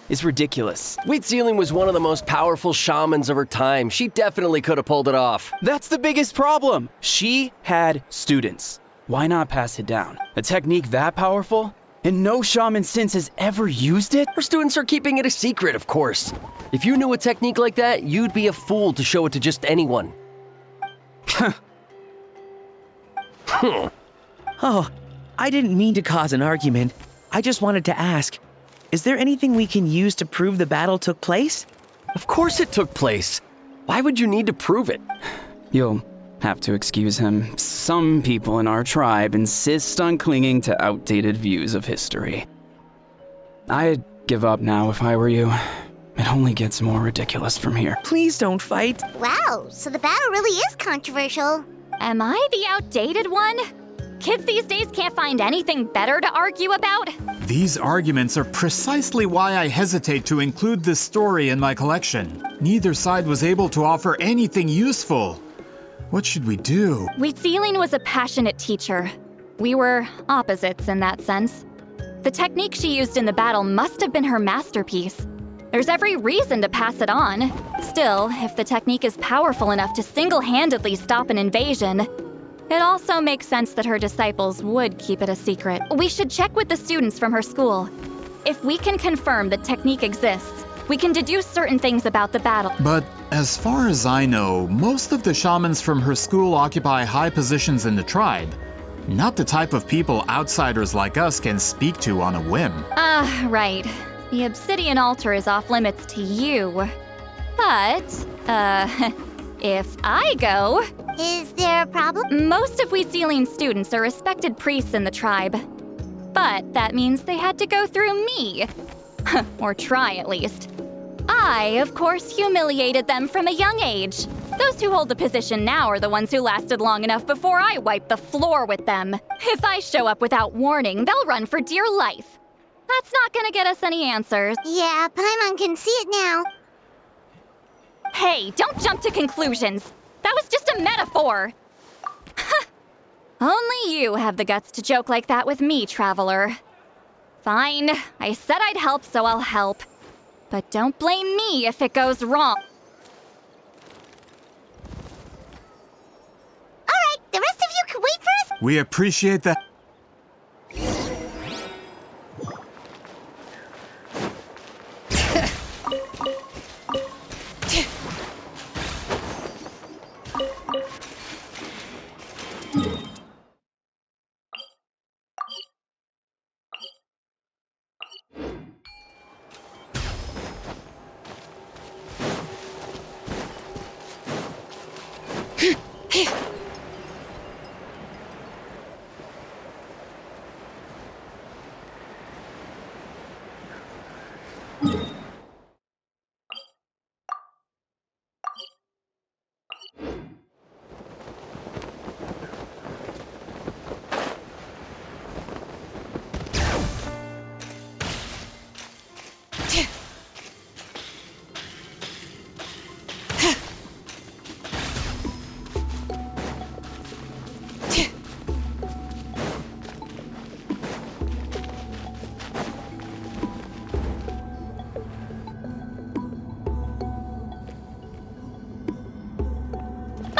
[SPEAKER 13] is ridiculous.
[SPEAKER 12] Huitziling was one of the most powerful shamans of her time. She definitely could have pulled it off.
[SPEAKER 13] That's the biggest problem. She had students. Why not pass it down? A technique that powerful? And no shaman since has ever used it?
[SPEAKER 12] Her students are keeping it a secret, of course. If you knew a technique like that, you'd be a fool to show it to just anyone.
[SPEAKER 6] Oh, I didn't mean to cause an argument. I just wanted to ask, is there anything we can use to prove the battle took place?
[SPEAKER 12] Of course it took place. Why would you need to prove it?
[SPEAKER 13] You'll have to excuse him. Some people in our tribe insist on clinging to outdated views of history. I'd give up now if I were you. It only gets more ridiculous from here.
[SPEAKER 6] Please don't fight.
[SPEAKER 3] Wow, so the battle really is controversial.
[SPEAKER 10] Am I the outdated one? Kids these days can't find anything better to argue about?
[SPEAKER 9] These arguments are precisely why I hesitate to include this story in my collection. Neither side was able to offer anything useful. What should we do?
[SPEAKER 10] Huitziling was a passionate teacher. We were opposites in that sense. The technique she used in the battle must have been her masterpiece. There's every reason to pass it on. Still, if the technique is powerful enough to single-handedly stop an invasion, it also makes sense that her disciples would keep it a secret. We should check with the students from her school. If we can confirm the technique exists, we can deduce certain things about the battle.
[SPEAKER 9] But as far as I know, most of the shamans from her school occupy high positions in the tribe. Not the type of people outsiders like us can speak to on a whim.
[SPEAKER 10] Right. The obsidian altar is off limits to you. But, if I go...
[SPEAKER 3] Is there a problem?
[SPEAKER 10] Most of Huitziling's students are respected priests in the tribe. But that means they had to go through me. Or try, at least. I, of course, humiliated them from a young age. Those who hold the position now are the ones who lasted long enough before I wiped the floor with them. If I show up without warning, they'll run for dear life. That's not gonna get us any answers.
[SPEAKER 3] Yeah, Paimon can see it now.
[SPEAKER 10] Hey, don't jump to conclusions. That was just a metaphor. Only you have the guts to joke like that with me, traveler. Fine. I said I'd help, so I'll help. But don't blame me if it goes wrong.
[SPEAKER 3] Alright, the rest of you can wait for us.
[SPEAKER 9] We appreciate that.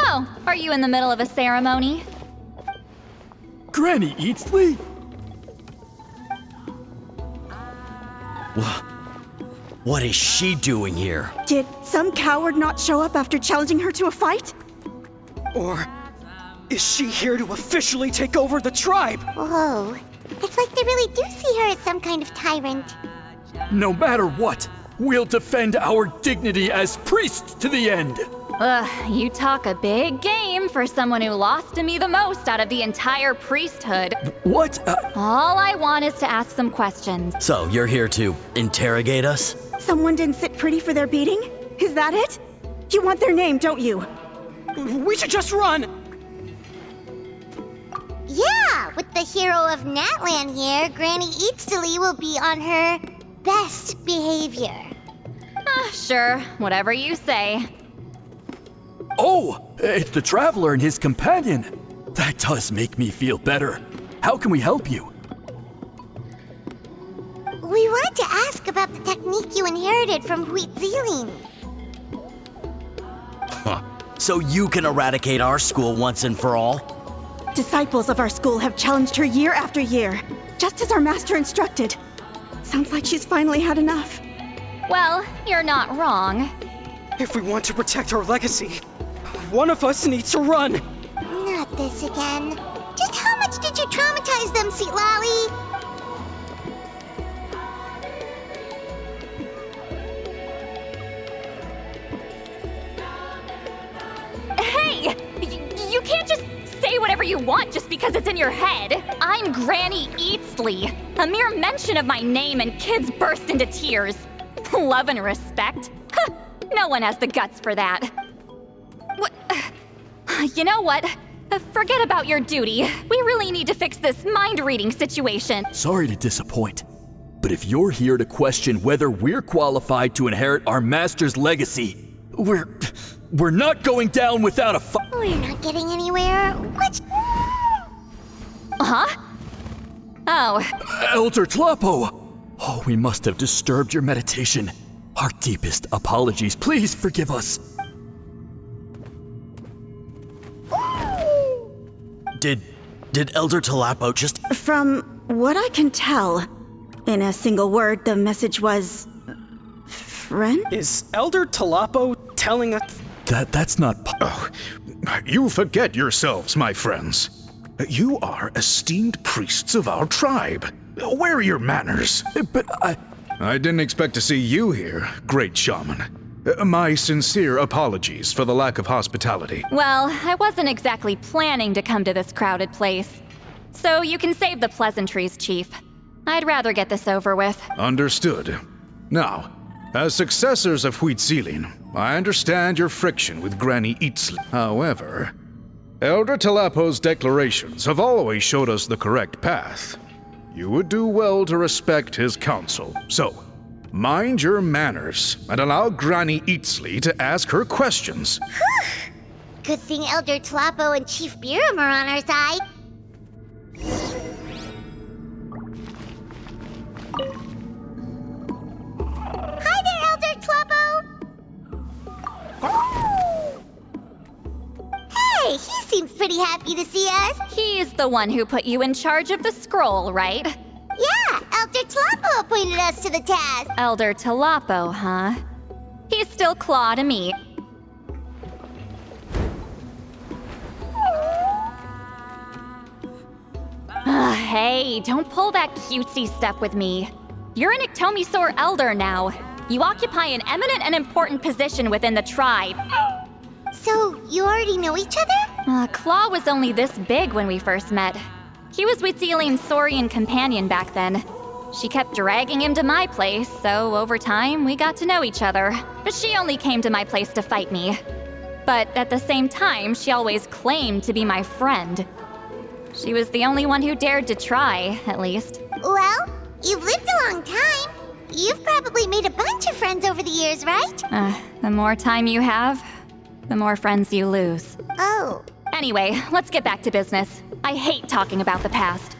[SPEAKER 10] Oh, are you in the middle of a ceremony?
[SPEAKER 2] Granny Eatsley?
[SPEAKER 14] What is she doing here?
[SPEAKER 15] Did some coward not show up after challenging her to a fight?
[SPEAKER 16] Or is she here to officially take over the tribe?
[SPEAKER 3] Whoa. It's like they really do see her as some kind of tyrant.
[SPEAKER 2] No matter what, we'll defend our dignity as priests to the end.
[SPEAKER 10] Ugh, you talk a big game for someone who lost to me the most out of the entire priesthood.
[SPEAKER 2] What?
[SPEAKER 10] All I want is to ask some questions.
[SPEAKER 14] So, you're here to interrogate us?
[SPEAKER 15] Someone didn't sit pretty for their beating? Is that it? You want their name, don't you?
[SPEAKER 16] We should just run!
[SPEAKER 3] Yeah, with the hero of Natlan here, Granny Eatsley will be on her best behavior.
[SPEAKER 10] Sure, whatever you say.
[SPEAKER 2] Oh, it's the Traveler and his companion. That does make me feel better. How can we help you?
[SPEAKER 3] We wanted to ask about the technique you inherited from Huitziling.
[SPEAKER 14] So you can eradicate our school once and for all?
[SPEAKER 15] Disciples of our school have challenged her year after year, just as our master instructed. Sounds like she's finally had enough.
[SPEAKER 10] Well, you're not wrong.
[SPEAKER 16] If we want to protect our legacy, one of us needs to run!
[SPEAKER 3] Not this again. Just how much did you traumatize them, Citlali?
[SPEAKER 10] Hey! You can't just say whatever you want just because it's in your head. I'm Granny Eatsley. A mere mention of my name and kids burst into tears. Love and respect? Huh, no one has the guts for that. You know what? Forget about your duty. We really need to fix this mind-reading situation.
[SPEAKER 2] Sorry to disappoint, but if you're here to question whether we're qualified to inherit our master's legacy, we're not going down without a fight.
[SPEAKER 3] We're not getting anywhere. What?
[SPEAKER 10] Huh? Oh.
[SPEAKER 2] Elder Tlapo! Oh, we must have disturbed your meditation. Our deepest apologies. Please forgive us.
[SPEAKER 14] Did Elder Tlapo just...
[SPEAKER 15] From what I can tell, in a single word, the message was... friend?
[SPEAKER 16] Is Elder Tlapo telling us...
[SPEAKER 2] That's not...
[SPEAKER 4] Oh, you forget yourselves, my friends. You are esteemed priests of our tribe. Where are your manners?
[SPEAKER 2] But
[SPEAKER 4] I didn't expect to see you here, great shaman. My sincere apologies for the lack of hospitality.
[SPEAKER 10] Well, I wasn't exactly planning to come to this crowded place. So you can save the pleasantries, Chief. I'd rather get this over with.
[SPEAKER 4] Understood. Now, as successors of Huitziling, I understand your friction with Granny Eatsley. However, Elder Tlapo's declarations have always showed us the correct path. You would do well to respect his counsel. So, mind your manners and allow Granny Eatsley to ask her questions.
[SPEAKER 3] Good thing Elder Tlapo and Chief Biram are on our side. Hi there, Hey, he seems pretty happy to see us.
[SPEAKER 10] He's the one who put you in charge of the scroll, right?
[SPEAKER 3] Yeah, Elder Tlapo appointed us to the task.
[SPEAKER 10] Elder Tlapo, huh? He's still Claw to me. Hey, don't pull that cutesy step with me. You're an Ictomisaur Elder now. You occupy an eminent and important position within the tribe.
[SPEAKER 3] So, you already know each other?
[SPEAKER 10] Claw was only this big when we first met. He was Wheatzilian's Saurian companion back then. She kept dragging him to my place, so over time we got to know each other. But she only came to my place to fight me. But at the same time, she always claimed to be my friend. She was the only one who dared to try, at least.
[SPEAKER 3] Well, you've lived a long time. You've probably made a bunch of friends over the years, right?
[SPEAKER 10] The more time you have, the more friends you lose.
[SPEAKER 3] Oh.
[SPEAKER 10] Anyway, let's get back to business. I hate talking about the past.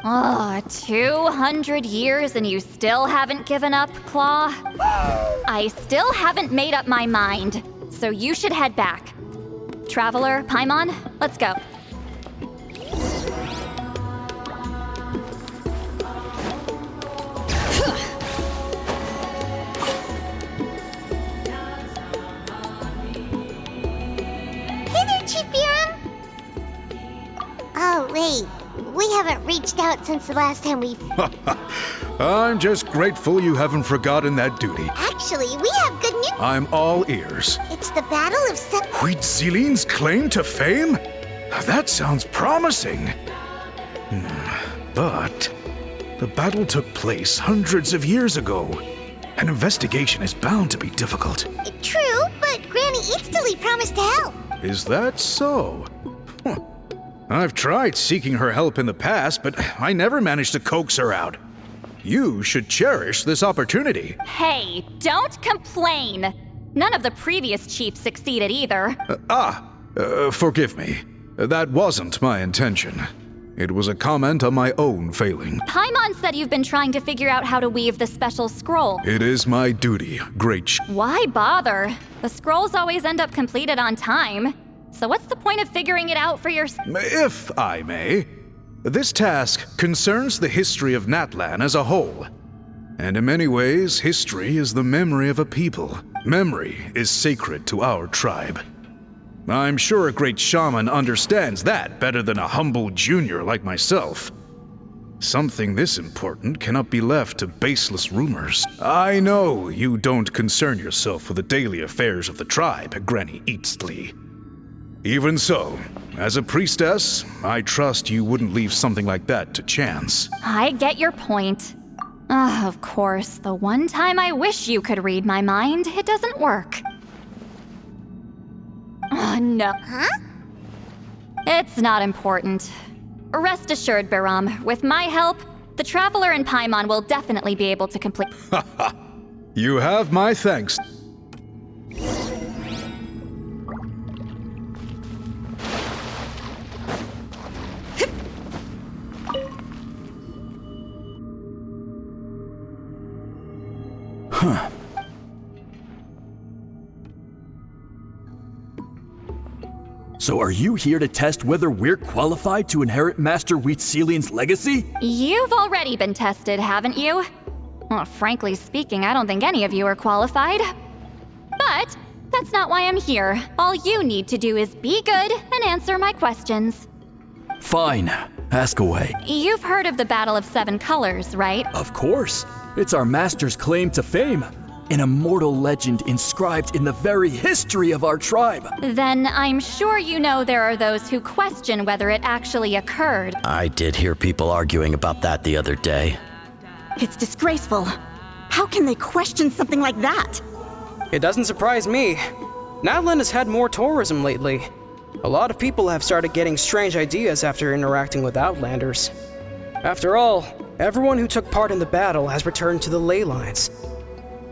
[SPEAKER 10] Oh, 200 years and you still haven't given up, Claw? I still haven't made up my mind, so you should head back. Traveler, Paimon, let's go.
[SPEAKER 3] Hey there, Chief Biram. Oh, wait. We haven't reached out since the last time we...
[SPEAKER 4] I'm just grateful you haven't forgotten that duty.
[SPEAKER 3] Actually, we have good news.
[SPEAKER 4] I'm all ears.
[SPEAKER 3] It's the Battle of
[SPEAKER 4] Wheatzilian's claim to fame? That sounds promising. But the battle took place hundreds of years ago. An investigation is bound to be difficult.
[SPEAKER 3] True, but Granny Easterly promised to help.
[SPEAKER 4] Is that so? I've tried seeking her help in the past, but I never managed to coax her out. You should cherish this opportunity.
[SPEAKER 10] Hey, don't complain. None of the previous chiefs succeeded either.
[SPEAKER 4] Forgive me. That wasn't my intention. It was a comment on my own failing.
[SPEAKER 10] Paimon said you've been trying to figure out how to weave the special scroll.
[SPEAKER 4] It is my duty, great
[SPEAKER 10] Why bother? The scrolls always end up completed on time. So what's the point of figuring it out for yourself?
[SPEAKER 4] If I may, this task concerns the history of Natlan as a whole. And in many ways, history is the memory of a people. Memory is sacred to our tribe. I'm sure a great shaman understands that better than a humble junior like myself. Something this important cannot be left to baseless rumors. I know you don't concern yourself with the daily affairs of the tribe, Granny Easterly. Even so, as a priestess, I trust you wouldn't leave something like that to chance.
[SPEAKER 10] I get your point. Of course, the one time I wish you could read my mind, it doesn't work. No.
[SPEAKER 3] Huh?
[SPEAKER 10] It's not important. Rest assured, Biram, with my help, the Traveler and Paimon will definitely be able to complete...
[SPEAKER 4] You have my thanks.
[SPEAKER 2] So are you here to test whether we're qualified to inherit Master Wheatzilian's legacy?
[SPEAKER 10] You've already been tested, haven't you? Well, frankly speaking, I don't think any of you are qualified. But that's not why I'm here. All you need to do is be good and answer my questions.
[SPEAKER 2] Fine. Ask away.
[SPEAKER 10] You've heard of the Battle of 7 Colors, right?
[SPEAKER 2] Of course. It's our master's claim to fame. An immortal legend inscribed in the very history of our tribe.
[SPEAKER 10] Then I'm sure you know there are those who question whether it actually occurred.
[SPEAKER 14] I did hear people arguing about that the other day.
[SPEAKER 15] It's disgraceful. How can they question something like that?
[SPEAKER 16] It doesn't surprise me. Natlan has had more tourism lately. A lot of people have started getting strange ideas after interacting with Outlanders. After all, everyone who took part in the battle has returned to the ley lines.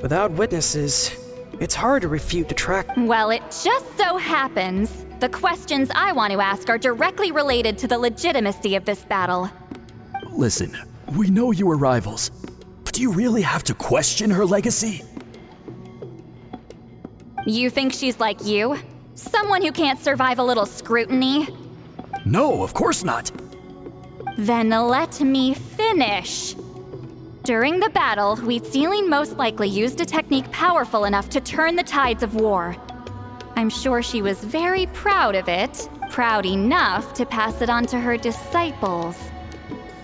[SPEAKER 16] Without witnesses, it's hard to refute the track.
[SPEAKER 10] Well, it just so happens the questions I want to ask are directly related to the legitimacy of this battle.
[SPEAKER 2] Listen, we know you were rivals, but do you really have to question her legacy?
[SPEAKER 10] You think she's like you? Someone who can't survive a little scrutiny?
[SPEAKER 2] No, of course not.
[SPEAKER 10] Then let me finish. During the battle, Citlali most likely used a technique powerful enough to turn the tides of war. I'm sure she was very proud of it, proud enough to pass it on to her disciples.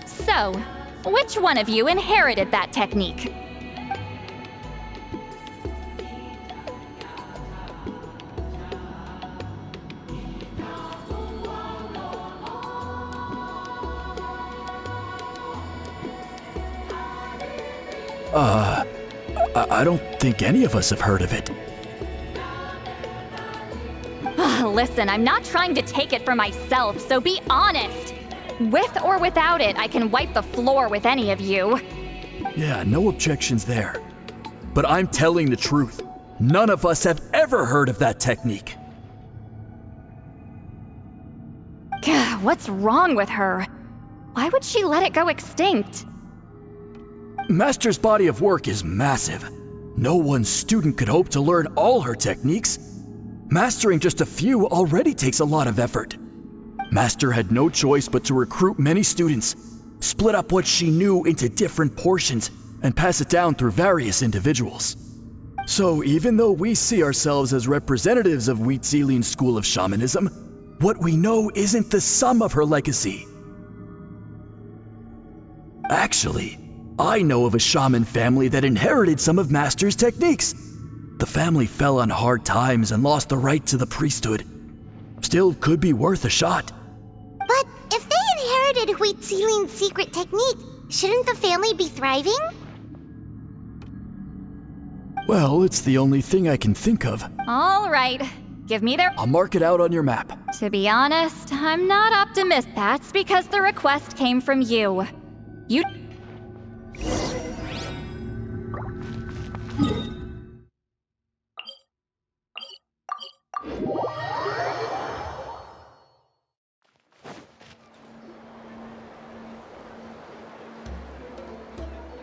[SPEAKER 10] So, which one of you inherited that technique?
[SPEAKER 2] I don't think any of us have heard of it.
[SPEAKER 10] Listen, I'm not trying to take it for myself, so be honest. With or without it, I can wipe the floor with any of you.
[SPEAKER 2] Yeah, no objections there. But I'm telling the truth. None of us have ever heard of that technique.
[SPEAKER 10] What's wrong with her? Why would she let it go extinct?
[SPEAKER 2] Master's body of work is massive. No one student could hope to learn all her techniques. Mastering just a few already takes a lot of effort. Master had no choice but to recruit many students, split up what she knew into different portions, and pass it down through various individuals. So even though we see ourselves as representatives of Citlali's school of shamanism, what we know isn't the sum of her legacy. Actually, I know of a shaman family that inherited some of Master's techniques. The family fell on hard times and lost the right to the priesthood. Still could be worth a shot.
[SPEAKER 3] But if they inherited Citlali's secret technique, shouldn't the family be thriving?
[SPEAKER 2] Well, it's the only thing I can think of.
[SPEAKER 10] All right, give me their...
[SPEAKER 2] I'll mark it out on your map.
[SPEAKER 10] To be honest, I'm not optimistic. That's because the request came from you. You...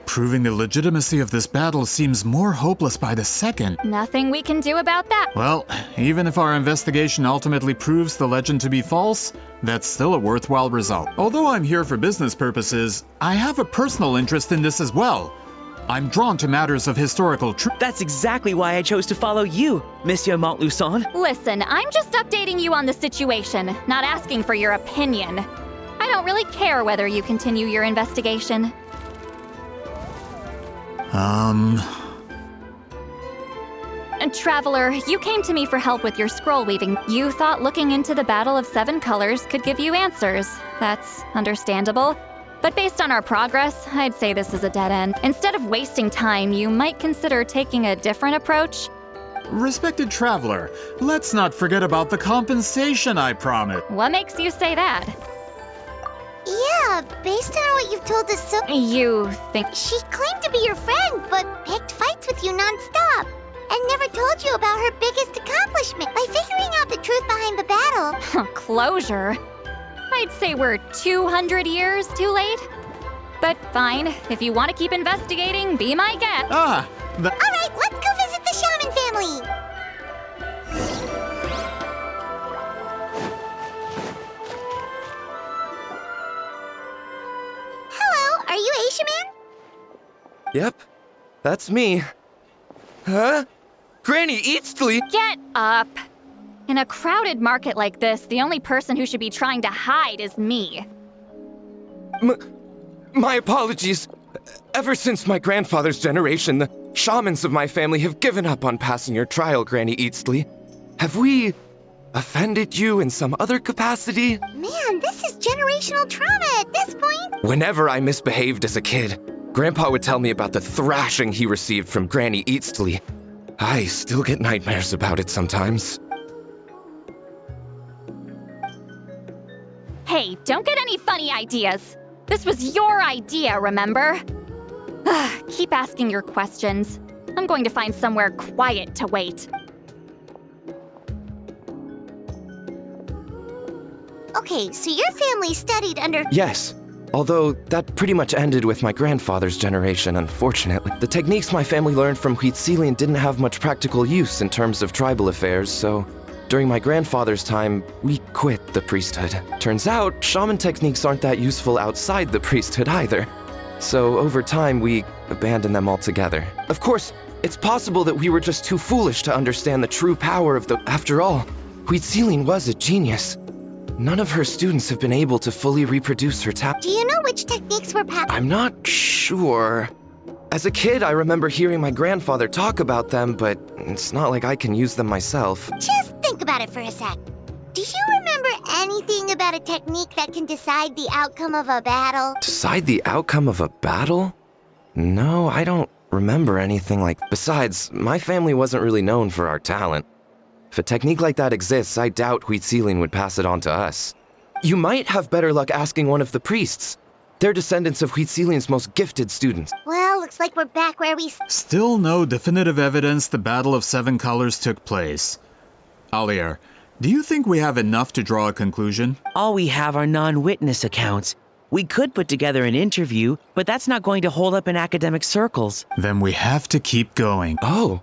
[SPEAKER 9] Proving the legitimacy of this battle seems more hopeless by the second.
[SPEAKER 10] Nothing we can do about that.
[SPEAKER 9] Well, even if our investigation ultimately proves the legend to be false, that's still a worthwhile result. Although I'm here for business purposes, I have a personal interest in this as well. I'm drawn to matters of historical truth.
[SPEAKER 6] That's exactly why I chose to follow you, Monsieur Montluçon.
[SPEAKER 10] Listen, I'm just updating you on the situation, not asking for your opinion. I don't really care whether you continue your investigation. And Traveler, you came to me for help with your scroll weaving. You thought looking into the Battle of Seven Colors could give you answers. That's understandable. But based on our progress, I'd say this is a dead end. Instead of wasting time, you might consider taking a different approach.
[SPEAKER 9] Respected Traveler, let's not forget about the compensation I promised.
[SPEAKER 10] What makes you say that?
[SPEAKER 3] Yeah, based on what you've told us so...
[SPEAKER 10] You think...
[SPEAKER 3] She claimed to be your friend, but picked fights with you non-stop. And never told you about her biggest accomplishment by figuring out the truth behind the battle.
[SPEAKER 10] Closure? I'd say we're 200 years too late. But fine, if you want to keep investigating, be my guest.
[SPEAKER 3] Alright, let's go visit the Shaman family. Hello, are you a shaman?
[SPEAKER 17] Yep, that's me. Huh? Granny Citlali!
[SPEAKER 10] Get up! In a crowded market like this, the only person who should be trying to hide is me.
[SPEAKER 17] My apologies. Ever since my grandfather's generation, the shamans of my family have given up on passing your trial, Granny Citlali. Have we offended you in some other capacity?
[SPEAKER 3] Man, this is generational trauma at this point.
[SPEAKER 17] Whenever I misbehaved as a kid, Grandpa would tell me about the thrashing he received from Granny Citlali. I still get nightmares about it sometimes.
[SPEAKER 10] Hey, don't get any funny ideas. This was your idea, remember? Keep asking your questions. I'm going to find somewhere quiet to wait.
[SPEAKER 3] Okay, so your family studied under...
[SPEAKER 17] Yes. Although, that pretty much ended with my grandfather's generation, unfortunately. The techniques my family learned from Citlali didn't have much practical use in terms of tribal affairs, so during my grandfather's time, we quit the priesthood. Turns out, shaman techniques aren't that useful outside the priesthood either. So over time, we abandoned them altogether. Of course, it's possible that we were just too foolish to understand the true power of the... After all, Citlali was a genius. None of her students have been able to fully reproduce her talent.
[SPEAKER 3] Do you know which techniques were passed?
[SPEAKER 17] I'm not sure. As a kid, I remember hearing my grandfather talk about them, but it's not like I can use them myself.
[SPEAKER 3] Just think about it for a sec. Do you remember anything about a technique that can decide the outcome of a battle?
[SPEAKER 17] Decide the outcome of a battle? No, I don't remember anything like... Besides, my family wasn't really known for our talent. If a technique like that exists, I doubt Citlali would pass it on to us. You might have better luck asking one of the priests. They're descendants of Citlali's most gifted students.
[SPEAKER 3] Well, looks like we're back where we...
[SPEAKER 9] Still no definitive evidence the Battle of Seven Colors took place. Alier, do you think we have enough to draw a conclusion?
[SPEAKER 6] All we have are non-witness accounts. We could put together an interview, but that's not going to hold up in academic circles.
[SPEAKER 9] Then we have to keep going.
[SPEAKER 17] Oh,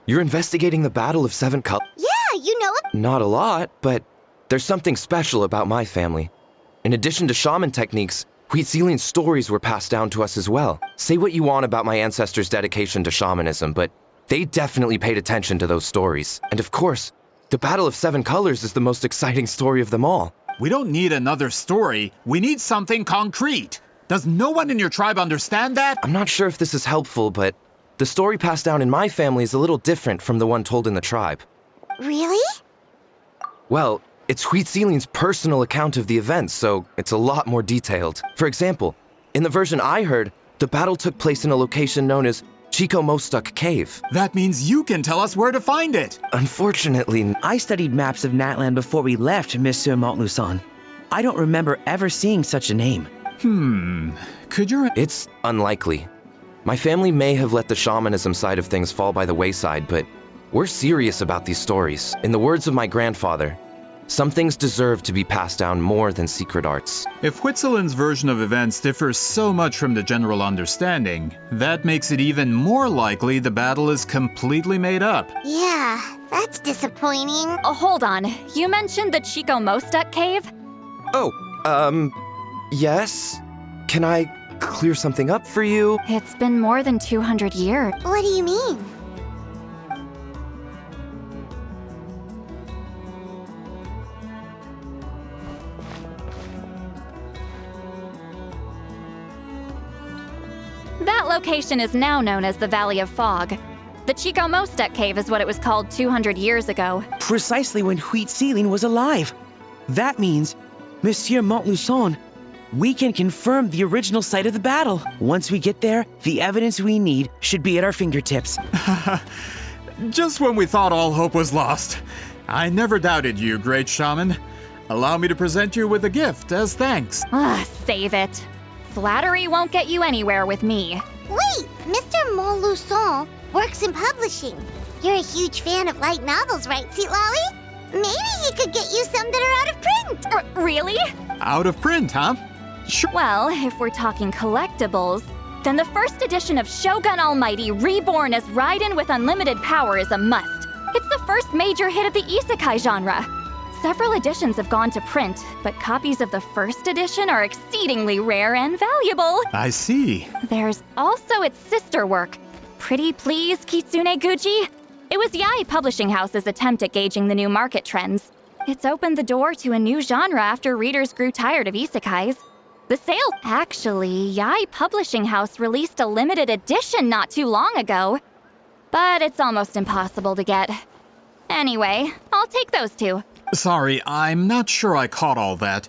[SPEAKER 17] you're investigating the Battle of Seven Colors?
[SPEAKER 3] Yeah, you know it.
[SPEAKER 17] Not a lot, but there's something special about my family. In addition to shaman techniques, Citlali's stories were passed down to us as well. Say what you want about my ancestors' dedication to shamanism, but they definitely paid attention to those stories. And of course, the Battle of Seven Colors is the most exciting story of them all.
[SPEAKER 9] We don't need another story. We need something concrete. Does no one in your tribe understand that?
[SPEAKER 17] I'm not sure if this is helpful, but the story passed down in my family is a little different from the one told in the tribe.
[SPEAKER 3] Really?
[SPEAKER 17] Well, it's Citlali's personal account of the events, so it's a lot more detailed. For example, in the version I heard, the battle took place in a location known as Chronicles Cave.
[SPEAKER 9] That means you can tell us where to find it.
[SPEAKER 17] Unfortunately,
[SPEAKER 6] I studied maps of Natlan before we left, Monsieur Montluçon. I don't remember ever seeing such a name.
[SPEAKER 9] Could you...
[SPEAKER 17] It's unlikely. My family may have let the shamanism side of things fall by the wayside, but we're serious about these stories. In the words of my grandfather, some things deserve to be passed down more than secret arts.
[SPEAKER 9] If Citlali's version of events differs so much from the general understanding, that makes it even more likely the battle is completely made up.
[SPEAKER 3] Yeah, that's disappointing.
[SPEAKER 10] Oh, hold on. You mentioned the Chronicles Cave?
[SPEAKER 17] Oh, yes? Can I clear something up for you?
[SPEAKER 10] It's been more than 200 years.
[SPEAKER 3] What do you mean?
[SPEAKER 10] That location is now known as the Valley of Fog. The Chronicles Cave is what it was called 200 years ago.
[SPEAKER 6] Precisely when Citlali was alive. That means, Monsieur Montluçon, we can confirm the original site of the battle. Once we get there, the evidence we need should be at our fingertips.
[SPEAKER 9] Just when we thought all hope was lost. I never doubted you, great shaman. Allow me to present you with a gift as thanks.
[SPEAKER 10] Save it. Flattery won't get you anywhere with me.
[SPEAKER 3] Wait, Mr. Montluçon works in publishing. You're a huge fan of light novels, right, Citlali? Maybe he could get you some that are out of print.
[SPEAKER 10] Really?
[SPEAKER 9] Out of print, huh? Sure.
[SPEAKER 10] Well, if we're talking collectibles, then the first edition of Shogun Almighty reborn as Raiden with unlimited power is a must. It's the first major hit of the isekai genre. Several editions have gone to print, but copies of the first edition are exceedingly rare and valuable.
[SPEAKER 9] I see.
[SPEAKER 10] There's also its sister work, Pretty Please Kitsune Guji. It was Yai Publishing House's attempt at gauging the new market trends. It's opened the door to a new genre after readers grew tired of isekais. The sale... Actually, Yai Publishing House released a limited edition not too long ago. But it's almost impossible to get. Anyway, I'll take those two.
[SPEAKER 9] Sorry, I'm not sure I caught all that.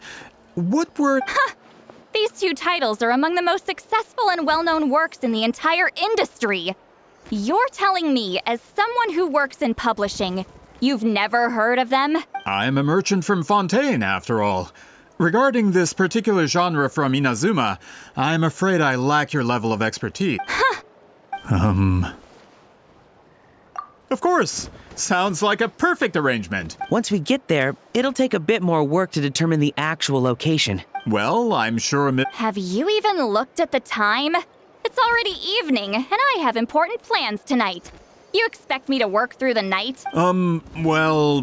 [SPEAKER 9] What were...
[SPEAKER 10] These two titles are among the most successful and well-known works in the entire industry. You're telling me, as someone who works in publishing, you've never heard of them?
[SPEAKER 9] I'm a merchant from Fontaine, after all. Regarding this particular genre from Inazuma, I'm afraid I lack your level of expertise. Of course. Sounds like a perfect arrangement.
[SPEAKER 6] Once we get there, it'll take a bit more work to determine the actual location.
[SPEAKER 9] Well, I'm sure
[SPEAKER 10] Have you even looked at the time? It's already evening, and I have important plans tonight. You expect me to work through the night?
[SPEAKER 9] Well,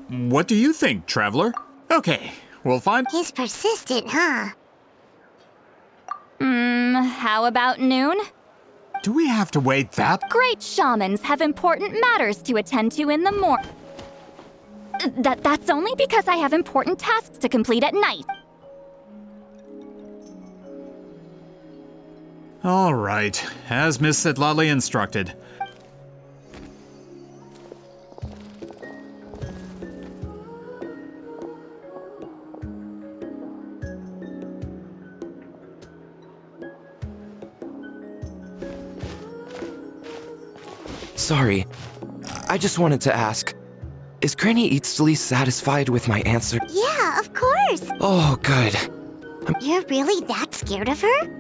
[SPEAKER 9] what do you think, Traveler? Okay, we'll find...
[SPEAKER 3] He's persistent, huh?
[SPEAKER 10] How about noon?
[SPEAKER 9] Do we have to wait that?
[SPEAKER 10] Great shamans have important matters to attend to in the morning. That's only because I have important tasks to complete at night.
[SPEAKER 9] All right, as Miss Citlali instructed.
[SPEAKER 17] Sorry, I just wanted to ask, is Granny Eatsley satisfied with my answer?
[SPEAKER 3] Yeah, of course.
[SPEAKER 17] Oh, good.
[SPEAKER 3] You're really that scared of her?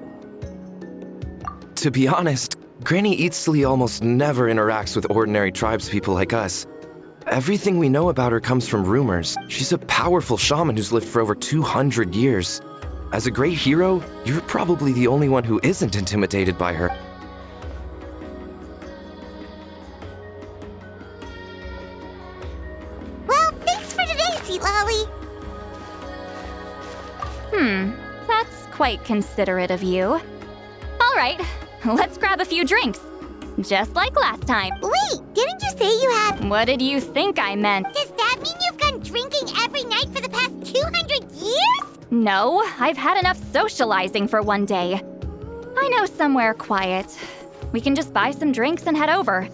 [SPEAKER 17] To be honest, Granny Eatsley almost never interacts with ordinary tribespeople like us. Everything we know about her comes from rumors. She's a powerful shaman who's lived for over 200 years. As a great hero, you're probably the only one who isn't intimidated by her.
[SPEAKER 3] Well, thanks for today, Citlali.
[SPEAKER 10] That's quite considerate of you. All right, let's grab a few drinks. Just like last time.
[SPEAKER 3] Wait, didn't you say you had...
[SPEAKER 10] What did you think I meant?
[SPEAKER 3] Does that mean you've gone drinking every night for the past 200 years?
[SPEAKER 10] No, I've had enough socializing for one day. I know somewhere quiet. We can just buy some drinks and head over.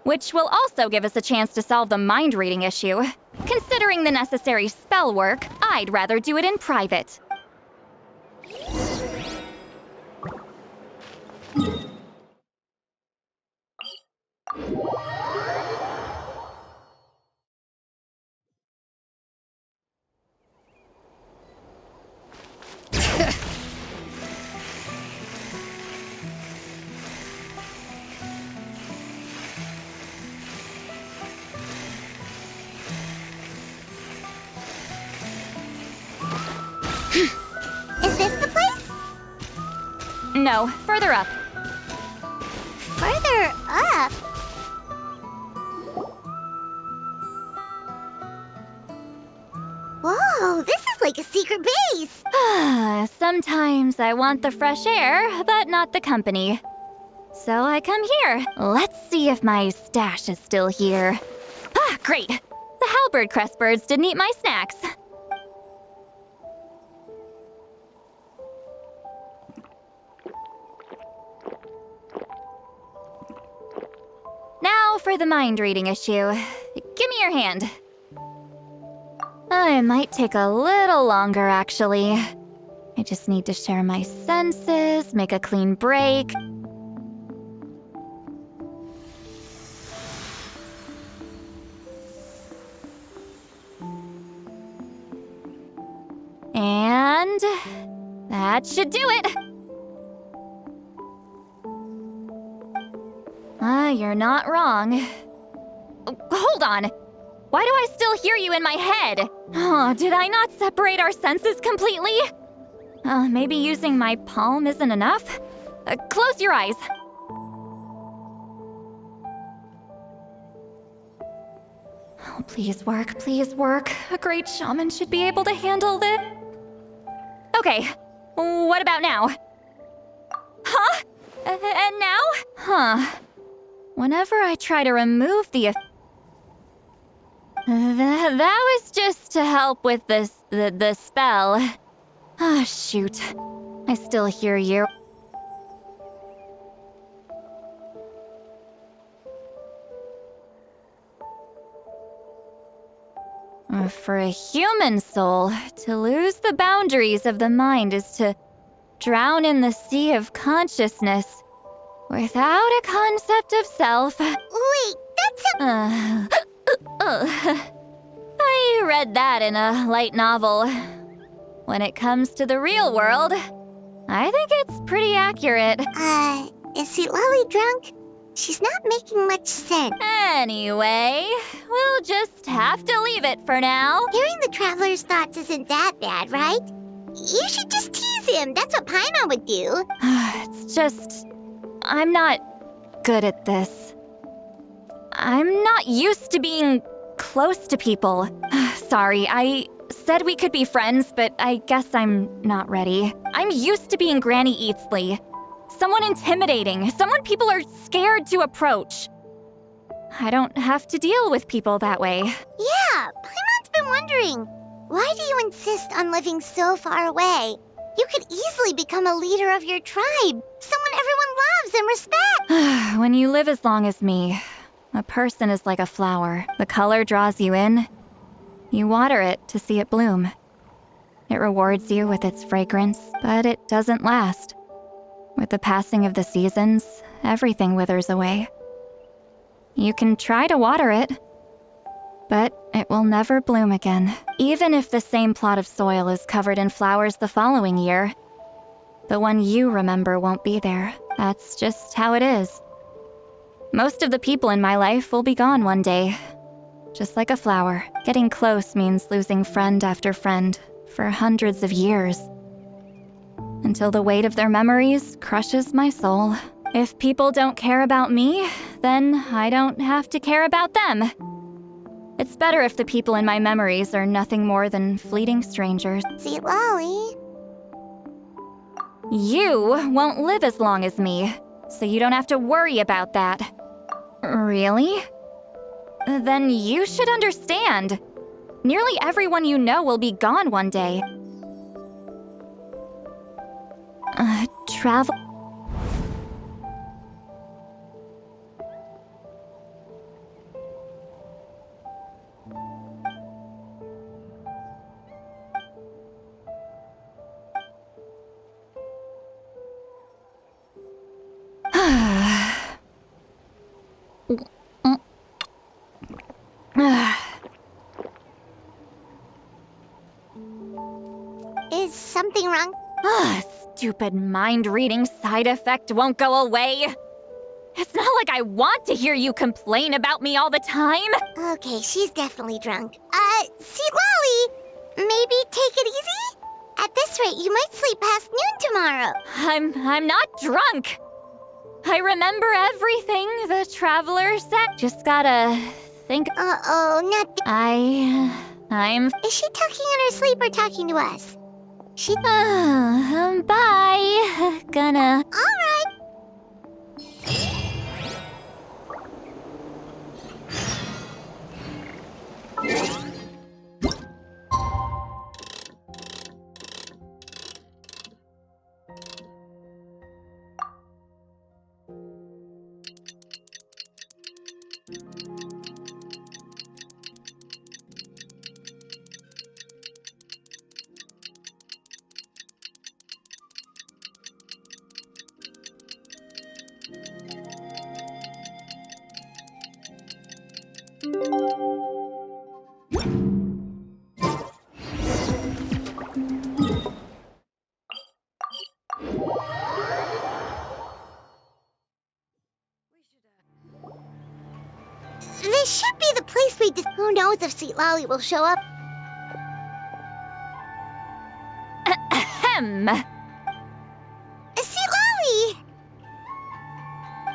[SPEAKER 10] Which will also give us a chance to solve the mind reading issue. Considering the necessary spell work, I'd rather do it in private.
[SPEAKER 3] Is this the place?
[SPEAKER 10] No, further up.
[SPEAKER 3] Further up? Whoa, this is like a secret base.
[SPEAKER 10] Sometimes I want the fresh air, but not the company. So I come here. Let's see if my stash is still here. Ah, great. The halberd crest birds didn't eat my snacks. Now for the mind reading issue. Give me your hand. It might take a little longer, actually. I just need to share my senses, make a clean break. And that should do it. You're not wrong. Hold on. Why do I still hear you in my head? Oh, did I not separate our senses completely? Maybe using my palm isn't enough? Close your eyes. Oh, please work, please work. A great shaman should be able to handle this. Okay, what about now? Huh? And now? Huh. Whenever I try to remove the... That was just to help with the spell. Ah, shoot. I still hear you. For a human soul, to lose the boundaries of the mind is to drown in the sea of consciousness without a concept of self.
[SPEAKER 3] Wait, that's a...
[SPEAKER 10] I read that in a light novel. When it comes to the real world, I think it's pretty accurate.
[SPEAKER 3] Is Citlali drunk? She's not making much sense.
[SPEAKER 10] Anyway, we'll just have to leave it for now.
[SPEAKER 3] Hearing the traveler's thoughts isn't that bad, right? You should just tease him. That's what Paimon would do.
[SPEAKER 10] It's just... I'm not good at this. I'm not used to being close to people. Sorry, I said we could be friends, but I guess I'm not ready. I'm used to being Granny Eatsley. Someone intimidating, someone people are scared to approach. I don't have to deal with people that way.
[SPEAKER 3] Yeah, Paimon's been wondering. Why do you insist on living so far away? You could easily become a leader of your tribe. Someone everyone loves and respects.
[SPEAKER 10] When you live as long as me, a person is like a flower. The color draws you in. You water it to see it bloom. It rewards you with its fragrance, but it doesn't last. With the passing of the seasons, everything withers away. You can try to water it, but it will never bloom again. Even if the same plot of soil is covered in flowers the following year, the one you remember won't be there. That's just how it is. Most of the people in my life will be gone one day, just like a flower. Getting close means losing friend after friend for hundreds of years, until the weight of their memories crushes my soul. If people don't care about me, then I don't have to care about them. It's better if the people in my memories are nothing more than fleeting strangers.
[SPEAKER 3] Citlali.
[SPEAKER 10] You won't live as long as me, so you don't have to worry about that. Really? Then you should understand. Nearly everyone you know will be gone one day. Travel...
[SPEAKER 3] Is something wrong?
[SPEAKER 10] Stupid mind-reading side effect won't go away. It's not like I want to hear you complain about me all the time.
[SPEAKER 3] Okay, she's definitely drunk. Citlali, maybe take it easy? At this rate, you might sleep past noon tomorrow.
[SPEAKER 10] I'm not drunk. I remember everything the traveler said. Just gotta think.
[SPEAKER 3] Uh-oh, not...
[SPEAKER 10] I'm...
[SPEAKER 3] Is she talking in her sleep or talking to us? She...
[SPEAKER 10] Bye. Gonna...
[SPEAKER 3] Alright. This should be the place we just... Who knows if Citlali will show up?
[SPEAKER 10] Ahem.
[SPEAKER 3] Citlali!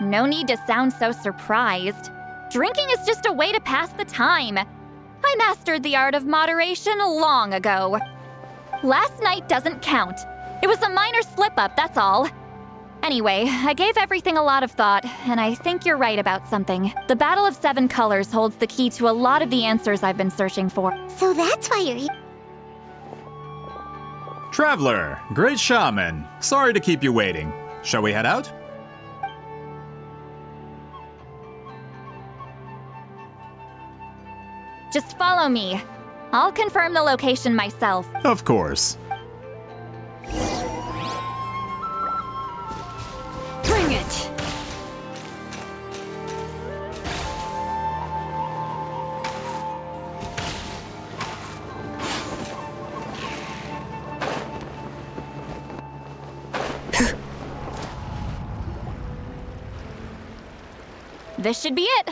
[SPEAKER 10] No need to sound so surprised. Drinking is just a way to pass the time. I mastered the art of moderation long ago. Last night doesn't count. It was a minor slip-up, that's all. Anyway, I gave everything a lot of thought, and I think you're right about something. The Battle of Seven Colors holds the key to a lot of the answers I've been searching for.
[SPEAKER 3] So that's why you're here.
[SPEAKER 9] Traveler, great shaman. Sorry to keep you waiting. Shall we head out?
[SPEAKER 10] Just follow me. I'll confirm the location myself.
[SPEAKER 9] Of course.
[SPEAKER 5] Bring it!
[SPEAKER 10] This should be it.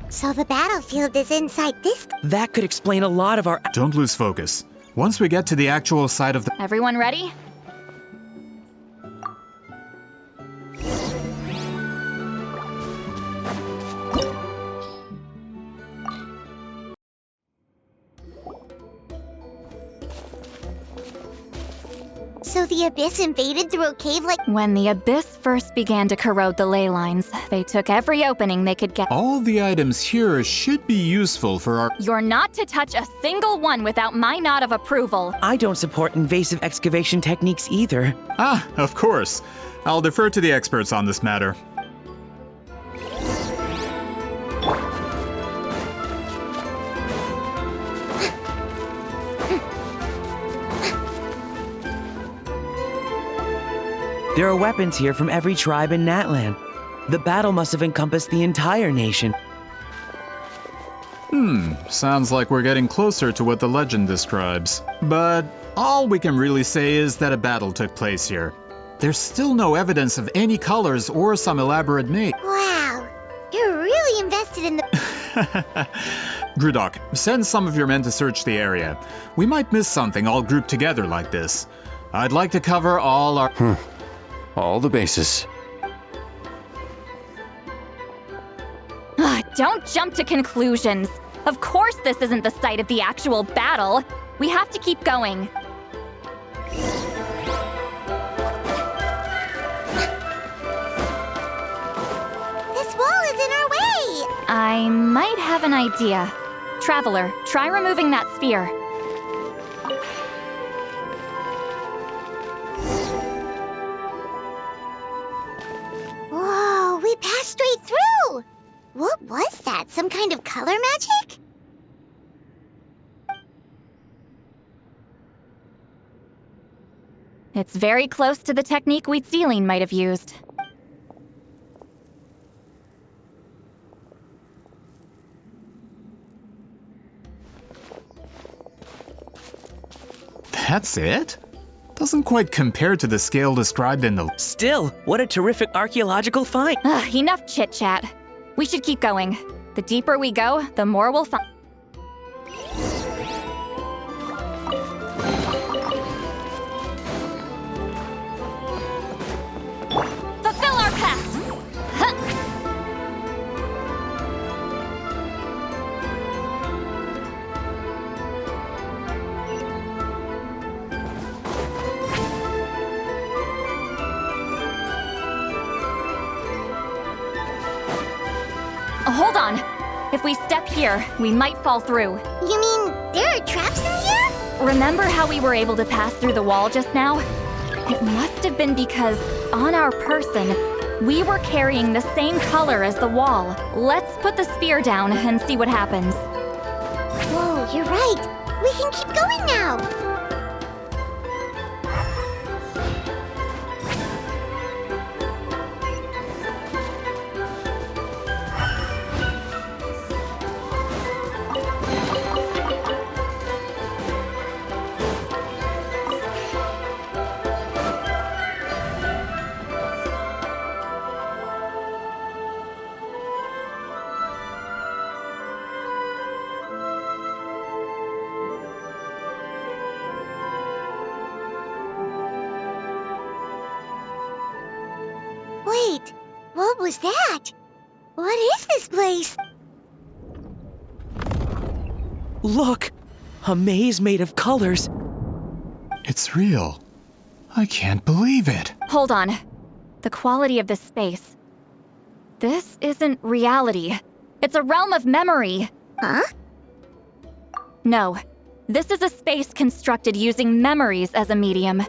[SPEAKER 3] So the battlefield is inside this.
[SPEAKER 6] That could explain a lot of our...
[SPEAKER 9] Don't lose focus. Once we get to the actual site of the...
[SPEAKER 10] Everyone ready?
[SPEAKER 3] So the Abyss invaded through a cave like...
[SPEAKER 10] When the Abyss first began to corrode the ley lines, they took every opening they could get.
[SPEAKER 9] All the items here should be useful for our...
[SPEAKER 10] You're not to touch a single one without my nod of approval.
[SPEAKER 6] I don't support invasive excavation techniques either.
[SPEAKER 9] Ah, of course. I'll defer to the experts on this matter.
[SPEAKER 6] There are weapons here from every tribe in Natlan. The battle must have encompassed the entire nation.
[SPEAKER 9] Sounds like we're getting closer to what the legend describes. But all we can really say is that a battle took place here. There's still no evidence of any colors or some elaborate make.
[SPEAKER 3] Wow, you're really invested in the...
[SPEAKER 9] Grudok, send some of your men to search the area. We might miss something all grouped together like this. I'd like to cover all our...
[SPEAKER 8] All the bases.
[SPEAKER 10] Don't jump to conclusions. Of course this isn't the site of the actual battle. We have to keep going.
[SPEAKER 3] This wall is in our way!
[SPEAKER 10] I might have an idea. Traveler, try removing that sphere.
[SPEAKER 3] Whoa, we passed straight through! What was that? Some kind of color magic?
[SPEAKER 10] It's very close to the technique Citlali might have used.
[SPEAKER 9] That's it? Doesn't quite compare to the scale described in the...
[SPEAKER 6] Still, what a terrific archaeological find.
[SPEAKER 10] Enough chit-chat. We should keep going. The deeper we go, the more we'll find. Fulfill our pact! Huh. Hold on. If we step here, we might fall through.
[SPEAKER 3] You mean there are traps in here?
[SPEAKER 10] Remember how we were able to pass through the wall just now? It must have been because, on our person, we were carrying the same color as the wall. Let's put the spear down and see what happens.
[SPEAKER 3] Whoa, you're right. We can keep going now. Wait, what was that? What is this place?
[SPEAKER 6] Look! A maze made of colors.
[SPEAKER 9] It's real. I can't believe it.
[SPEAKER 10] Hold on. The quality of this space. This isn't reality. It's a realm of memory.
[SPEAKER 3] Huh?
[SPEAKER 10] No. This is a space constructed using memories as a medium.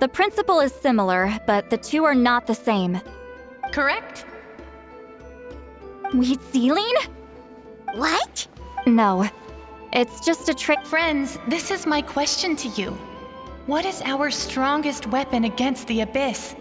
[SPEAKER 10] The principle is similar, but the two are not the same.
[SPEAKER 18] Correct?
[SPEAKER 10] Citlali?
[SPEAKER 3] What?
[SPEAKER 10] No. It's just a trick.
[SPEAKER 18] Friends, this is my question to you. What is our strongest weapon against the Abyss?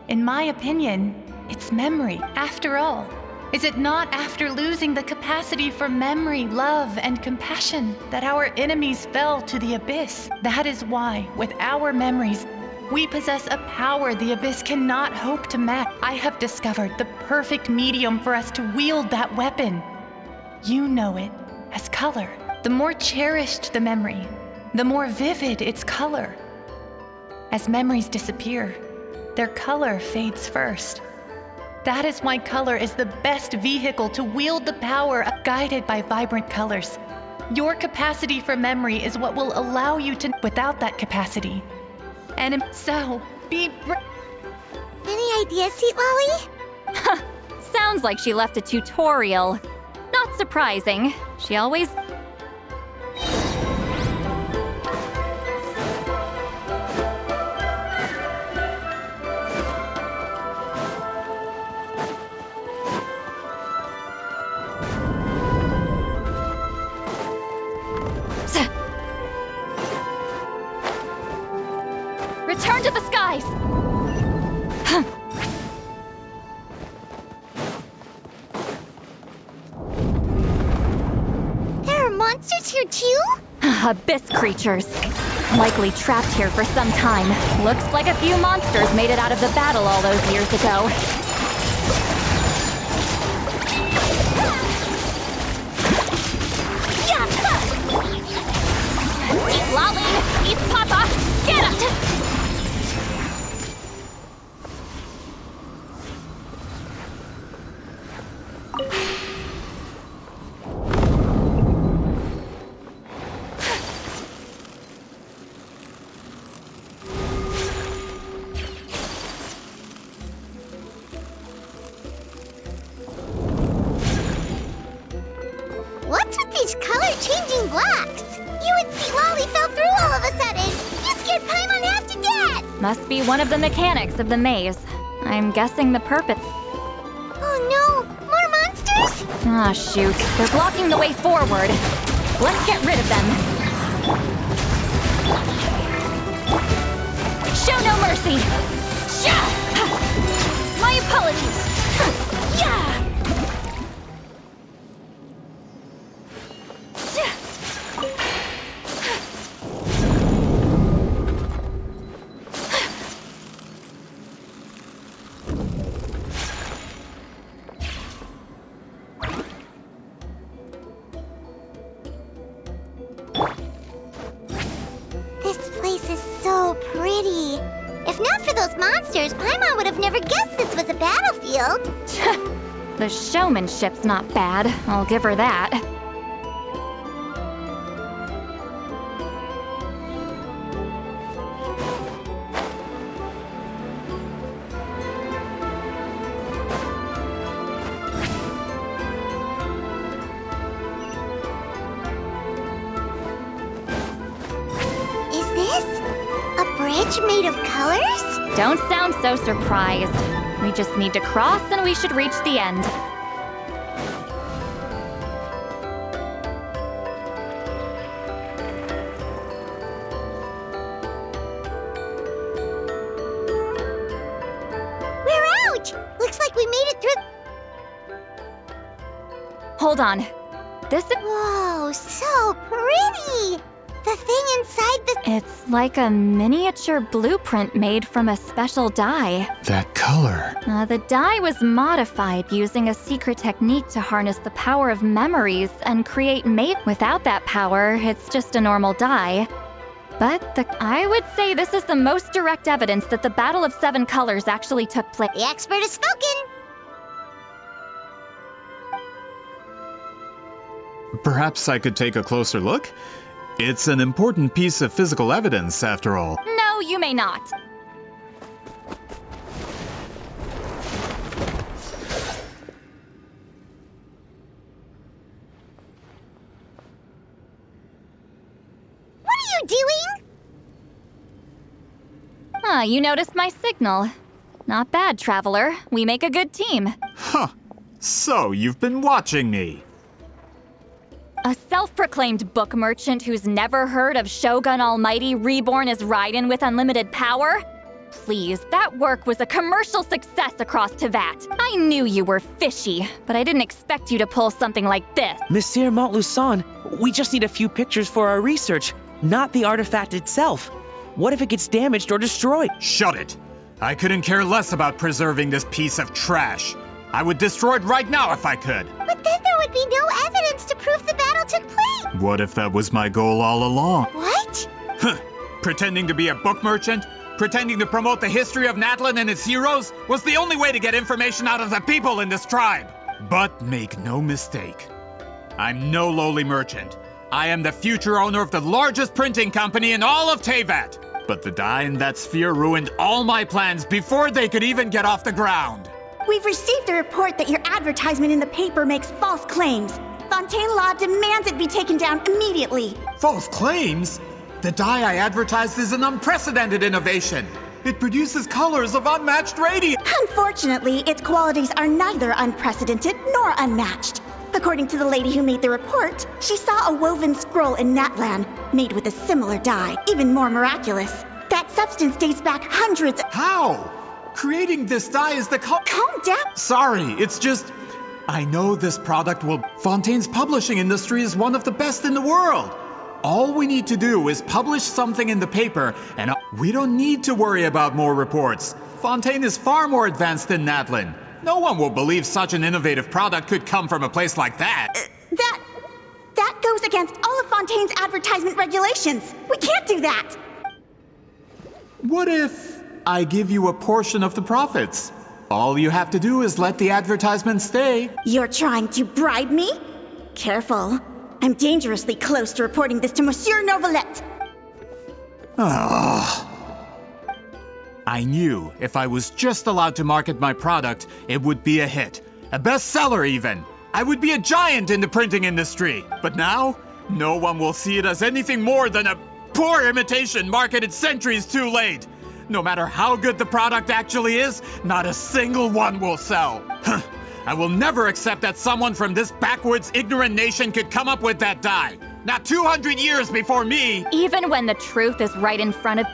[SPEAKER 18] In my opinion, it's memory, after all. Is it not after losing the capacity for memory, love, and compassion that our enemies fell to the abyss? That is why, with our memories, we possess a power the abyss cannot hope to match. I have discovered the perfect medium for us to wield that weapon. You know it as color. The more cherished the memory, the more vivid its color. As memories disappear, their color fades first. That is why color is the best vehicle to wield the power guided by vibrant colors. Your capacity for memory is what will allow you to without that capacity. And so, be
[SPEAKER 3] Any ideas, Citlali?
[SPEAKER 10] Sounds like she left a tutorial. Not surprising. She always... Return to the skies!
[SPEAKER 3] There are monsters here too?
[SPEAKER 10] Abyss creatures. Likely trapped here for some time. Looks like a few monsters made it out of the battle all those years ago. Eat Lolly! Eat Papa! Get him!
[SPEAKER 3] What's with these color-changing blocks? You and Citlali fell through all of a sudden. You scared Paimon half to death.
[SPEAKER 10] Must be one of the mechanics of the maze. I'm guessing the purpose...
[SPEAKER 3] Oh no! More monsters?
[SPEAKER 10] Ah, shoot. They're blocking the way forward. Let's get rid of them. Show no mercy! My apologies! Yeah!
[SPEAKER 3] This place is so pretty. If not for those monsters, Paimon would have never guessed this was a battlefield.
[SPEAKER 10] The showmanship's not bad. I'll give her that.
[SPEAKER 3] Is this a bridge made of colors?
[SPEAKER 10] Don't sound so surprised. We just need to cross and we should reach the end.
[SPEAKER 3] We're out! Looks like we made it through...
[SPEAKER 10] Hold on. This is...
[SPEAKER 3] Whoa, so pretty! The thing inside the...
[SPEAKER 10] It's like a miniature blueprint made from a special dye.
[SPEAKER 9] That color.
[SPEAKER 10] The dye was modified using a secret technique to harness the power of memories and create Without that power, it's just a normal dye. But I would say this is the most direct evidence that the Battle of Seven Colors actually took place.
[SPEAKER 3] The expert has spoken!
[SPEAKER 9] Perhaps I could take a closer look? It's an important piece of physical evidence, after all.
[SPEAKER 10] No, you may not.
[SPEAKER 3] What are you doing?
[SPEAKER 10] Ah, you noticed my signal. Not bad, Traveler. We make a good team.
[SPEAKER 9] Huh. So, you've been watching me.
[SPEAKER 10] A self-proclaimed book merchant who's never heard of Shogun Almighty reborn as Raiden with unlimited power? please. That work was a commercial success across Tevat. I knew you were fishy, but I didn't expect you to pull something like this.
[SPEAKER 6] Monsieur Montluçon, we just need a few pictures for our research, not the artifact itself. What if it gets damaged or destroyed?
[SPEAKER 9] Shut it! I couldn't care less about preserving this piece of trash. I would destroy it right now if I could.
[SPEAKER 3] But then there would be no evidence to prove the battle took place.
[SPEAKER 9] What if that was my goal all along?
[SPEAKER 3] What?
[SPEAKER 9] Pretending to be a book merchant, pretending to promote the history of Natlan and its heroes was the only way to get information out of the people in this tribe. But make no mistake, I'm no lowly merchant. I am the future owner of the largest printing company in all of Tevat. But the dye in that sphere ruined all my plans before they could even get off the ground.
[SPEAKER 15] We've received a report that your advertisement in the paper makes false claims. Fontaine Law demands it be taken down immediately.
[SPEAKER 9] False claims? The dye I advertised is an unprecedented innovation. It produces colors of unmatched radiance.
[SPEAKER 15] Unfortunately, its qualities are neither unprecedented nor unmatched. According to the lady who made the report, she saw a woven scroll in Natlan made with a similar dye, even more miraculous. That substance dates back hundreds.
[SPEAKER 9] How? Creating this dye is the
[SPEAKER 15] Calm down.
[SPEAKER 9] Sorry, it's just... I know this product will... Fontaine's publishing industry is one of the best in the world. All we need to do is publish something in the paper, and we don't need to worry about more reports. Fontaine is far more advanced than Natlan. No one will believe such an innovative product could come from a place like that.
[SPEAKER 15] That goes against all of Fontaine's advertisement regulations. We can't do that.
[SPEAKER 9] What if I give you a portion of the profits? All you have to do is let the advertisement stay.
[SPEAKER 15] You're trying to bribe me? Careful. I'm dangerously close to reporting this to Monsieur Novelette.
[SPEAKER 9] I knew if I was just allowed to market my product, it would be a hit. A bestseller even. I would be a giant in the printing industry. But now, no one will see it as anything more than a poor imitation marketed centuries too late. No matter how good the product actually is, not a single one will sell. I will never accept that someone from this backwoods, ignorant nation could come up with that dye. Not 200 years before me.
[SPEAKER 10] Even when the truth is right in front of...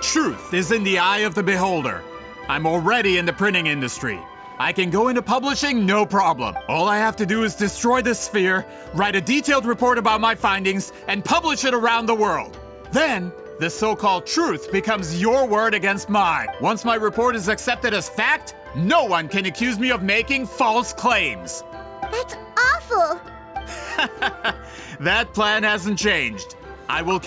[SPEAKER 9] Truth is in the eye of the beholder. I'm already in the printing industry. I can go into publishing, no problem. All I have to do is destroy this sphere, write a detailed report about my findings, and publish it around the world. Then, the so-called truth becomes your word against mine. Once my report is accepted as fact, no one can accuse me of making false claims.
[SPEAKER 3] That's awful.
[SPEAKER 9] That plan hasn't changed. I will...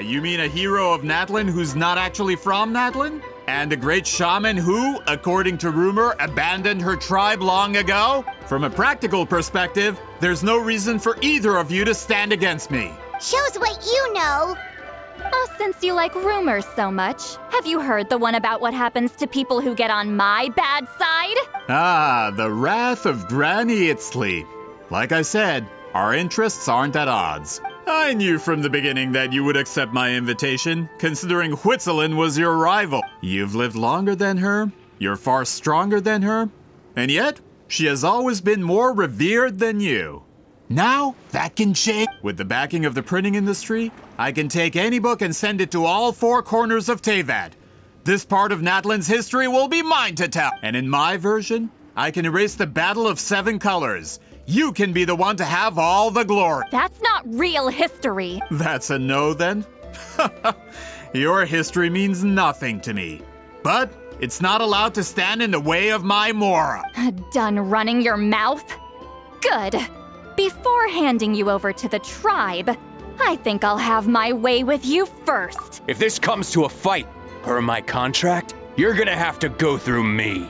[SPEAKER 9] you mean a hero of Natlan who's not actually from Natlan? And a great shaman who, according to rumor, abandoned her tribe long ago? From a practical perspective, there's no reason for either of you to stand against me.
[SPEAKER 3] Shows what you know.
[SPEAKER 10] Oh, since you like rumors so much, have you heard the one about what happens to people who get on my bad side?
[SPEAKER 9] The wrath of Granny Citlali. Like I said, our interests aren't at odds. I knew from the beginning that you would accept my invitation, considering Huitzilin was your rival. You've lived longer than her, you're far stronger than her, and yet, she has always been more revered than you. Now, that can change. With the backing of the printing industry, I can take any book and send it to all four corners of Tevat. This part of Natlan's history will be mine to tell. And in my version, I can erase the Battle of 7 Colors. You can be the one to have all the glory.
[SPEAKER 10] That's not real history.
[SPEAKER 9] That's a no, then? Your history means nothing to me. But it's not allowed to stand in the way of my Mora.
[SPEAKER 10] Done running your mouth? Good. Before handing you over to the tribe, I think I'll have my way with you first.
[SPEAKER 8] If this comes to a fight, per my contract, you're gonna have to go through me.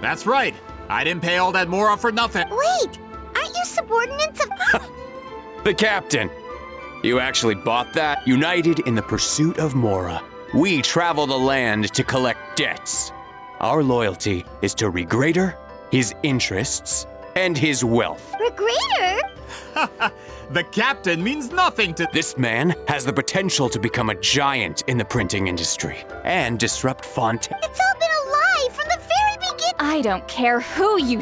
[SPEAKER 9] That's right. I didn't pay all that Mora for nothing.
[SPEAKER 3] Wait, aren't you subordinates of...
[SPEAKER 8] The captain. You actually bought that? United in the pursuit of Mora, we travel the land to collect debts. Our loyalty is to Regrator, his interests, and his wealth.
[SPEAKER 3] Regrator?
[SPEAKER 9] The captain means nothing to...
[SPEAKER 8] This man has the potential to become a giant in the printing industry and disrupt Fontaine.
[SPEAKER 3] It's all been a lie from the very beginning.
[SPEAKER 10] I don't care who you...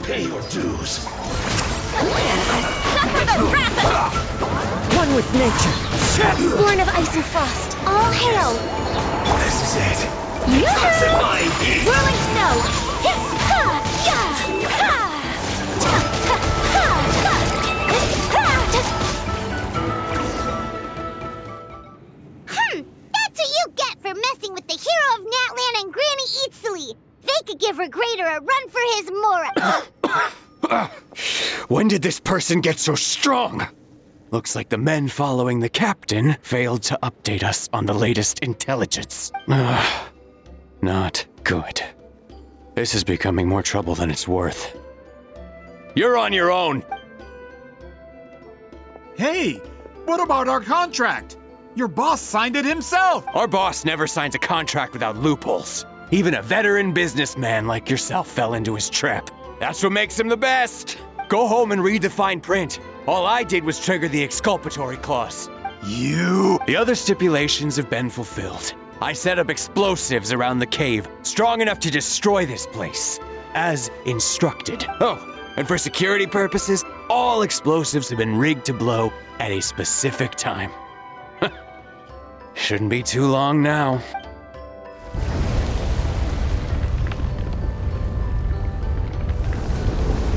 [SPEAKER 2] Pay your dues.
[SPEAKER 10] enough of the wrath!
[SPEAKER 12] One with nature.
[SPEAKER 3] Born of ice and frost, all hail!
[SPEAKER 2] This is it.
[SPEAKER 3] Yoo-hoo! Whirling snow! Hiss! Ha! Ya! Ha! Ta! Ta! Ha! Ta! Ha! Ta! That's what you get for messing with the hero of Natlan and Granny Citlali. They could give Regrator a run for his Mora.
[SPEAKER 8] When did this person get so strong? Looks like the men following the captain failed to update us on the latest intelligence. Not good. This is becoming more trouble than it's worth. You're on your own!
[SPEAKER 9] Hey, what about our contract? Your boss signed it himself!
[SPEAKER 8] Our boss never signs a contract without loopholes. Even a veteran businessman like yourself fell into his trap. That's what makes him the best! Go home and read the fine print. All I did was trigger the exculpatory clause. The other stipulations have been fulfilled. I set up explosives around the cave, strong enough to destroy this place, as instructed. Oh, and for security purposes, all explosives have been rigged to blow at a specific time. Shouldn't be too long now.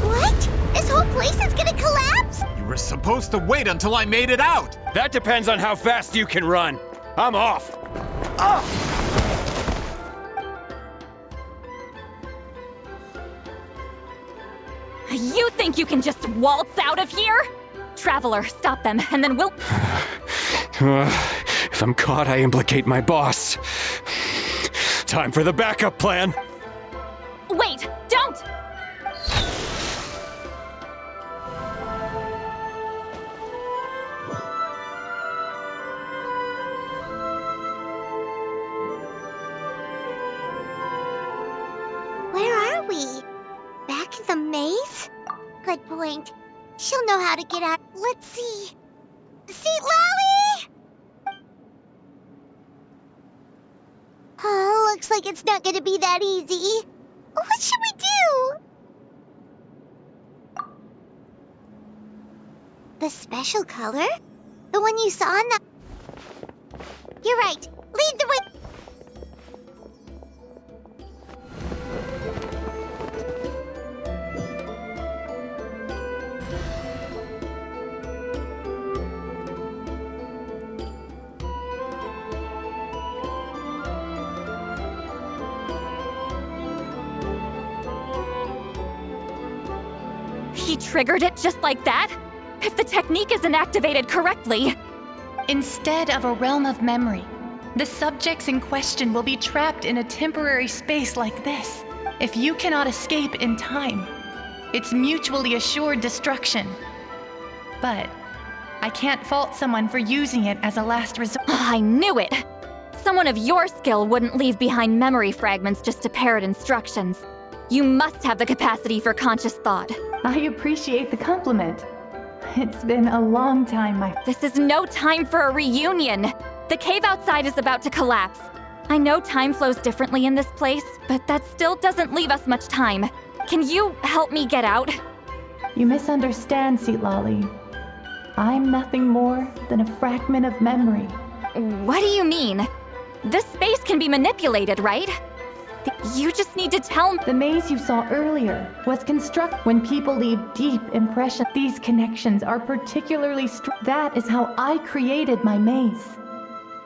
[SPEAKER 3] What? This whole place is gonna collapse?
[SPEAKER 9] You were supposed to wait until I made it out!
[SPEAKER 8] That depends on how fast you can run. I'm off.
[SPEAKER 10] You think you can just waltz out of here? Traveler, stop them, and then we'll...
[SPEAKER 8] If I'm caught, I implicate my boss. Time for the backup plan.
[SPEAKER 10] Wait, don't!
[SPEAKER 3] Where are we? Back in the maze? Good point. She'll know how to get out. Let's see. Citlali! Oh, looks like it's not gonna be that easy. What should we do? The special color? The one you saw in the... You're right. Lead the way.
[SPEAKER 10] He triggered it just like that? If the technique isn't activated correctly...
[SPEAKER 18] Instead of a realm of memory, the subjects in question will be trapped in a temporary space like this. If you cannot escape in time, it's mutually assured destruction. But I can't fault someone for using it as a last resort.
[SPEAKER 10] I knew it! Someone of your skill wouldn't leave behind memory fragments just to parrot instructions. You must have the capacity for conscious thought.
[SPEAKER 18] I appreciate the compliment. It's been a long time,
[SPEAKER 10] This is no time for a reunion! The cave outside is about to collapse. I know time flows differently in this place, but that still doesn't leave us much time. Can you help me get out?
[SPEAKER 18] You misunderstand, Citlali. I'm nothing more than a fragment of memory.
[SPEAKER 10] What do you mean? This space can be manipulated, right? You just need to tell me.
[SPEAKER 18] The maze you saw earlier was constructed when people leave deep impressions. These connections are particularly strong. That is how I created my maze.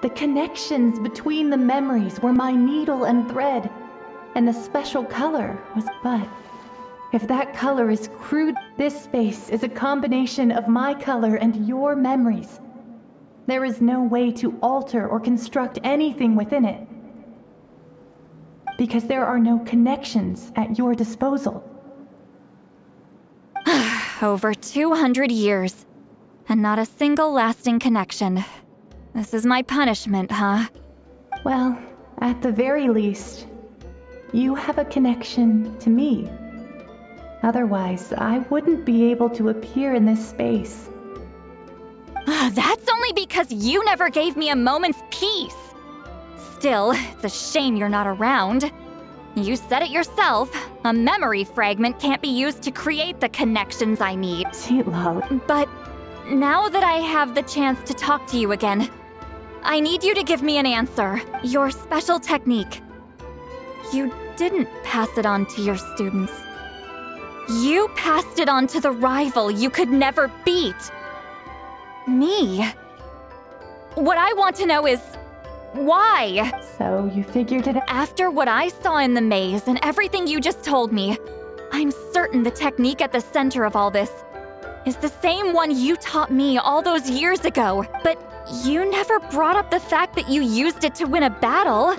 [SPEAKER 18] The connections between the memories were my needle and thread, and the special color was... But if that color is crude, this space is a combination of my color and your memories. There is no way to alter or construct anything within it, because there are no connections at your disposal.
[SPEAKER 10] Over 200 years, and not a single lasting connection. This is my punishment, huh?
[SPEAKER 18] Well, at the very least, you have a connection to me. Otherwise, I wouldn't be able to appear in this space.
[SPEAKER 10] That's only because you never gave me a moment's peace. Still, it's a shame you're not around. You said it yourself. A memory fragment can't be used to create the connections I need.
[SPEAKER 18] Citlali.
[SPEAKER 10] But now that I have the chance to talk to you again, I need you to give me an answer. Your special technique. You didn't pass it on to your students. You passed it on to the rival you could never beat. Me. What I want to know is, why?
[SPEAKER 18] So you figured it out?
[SPEAKER 10] After what I saw in the maze and everything you just told me, I'm certain the technique at the center of all this is the same one you taught me all those years ago. But you never brought up the fact that you used it to win a battle.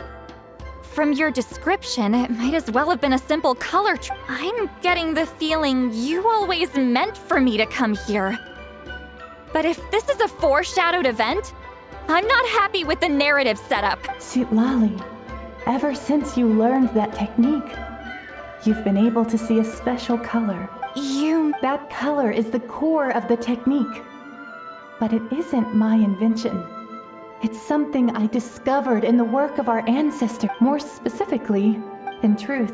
[SPEAKER 10] From your description, it might as well have been a simple color I'm getting the feeling you always meant for me to come here. But if this is a foreshadowed event, I'm not happy with the narrative setup.
[SPEAKER 18] Citlali, ever since you learned that technique, you've been able to see a special color. That color is the core of the technique. But it isn't my invention. It's something I discovered in the work of our ancestors. More specifically, in truth,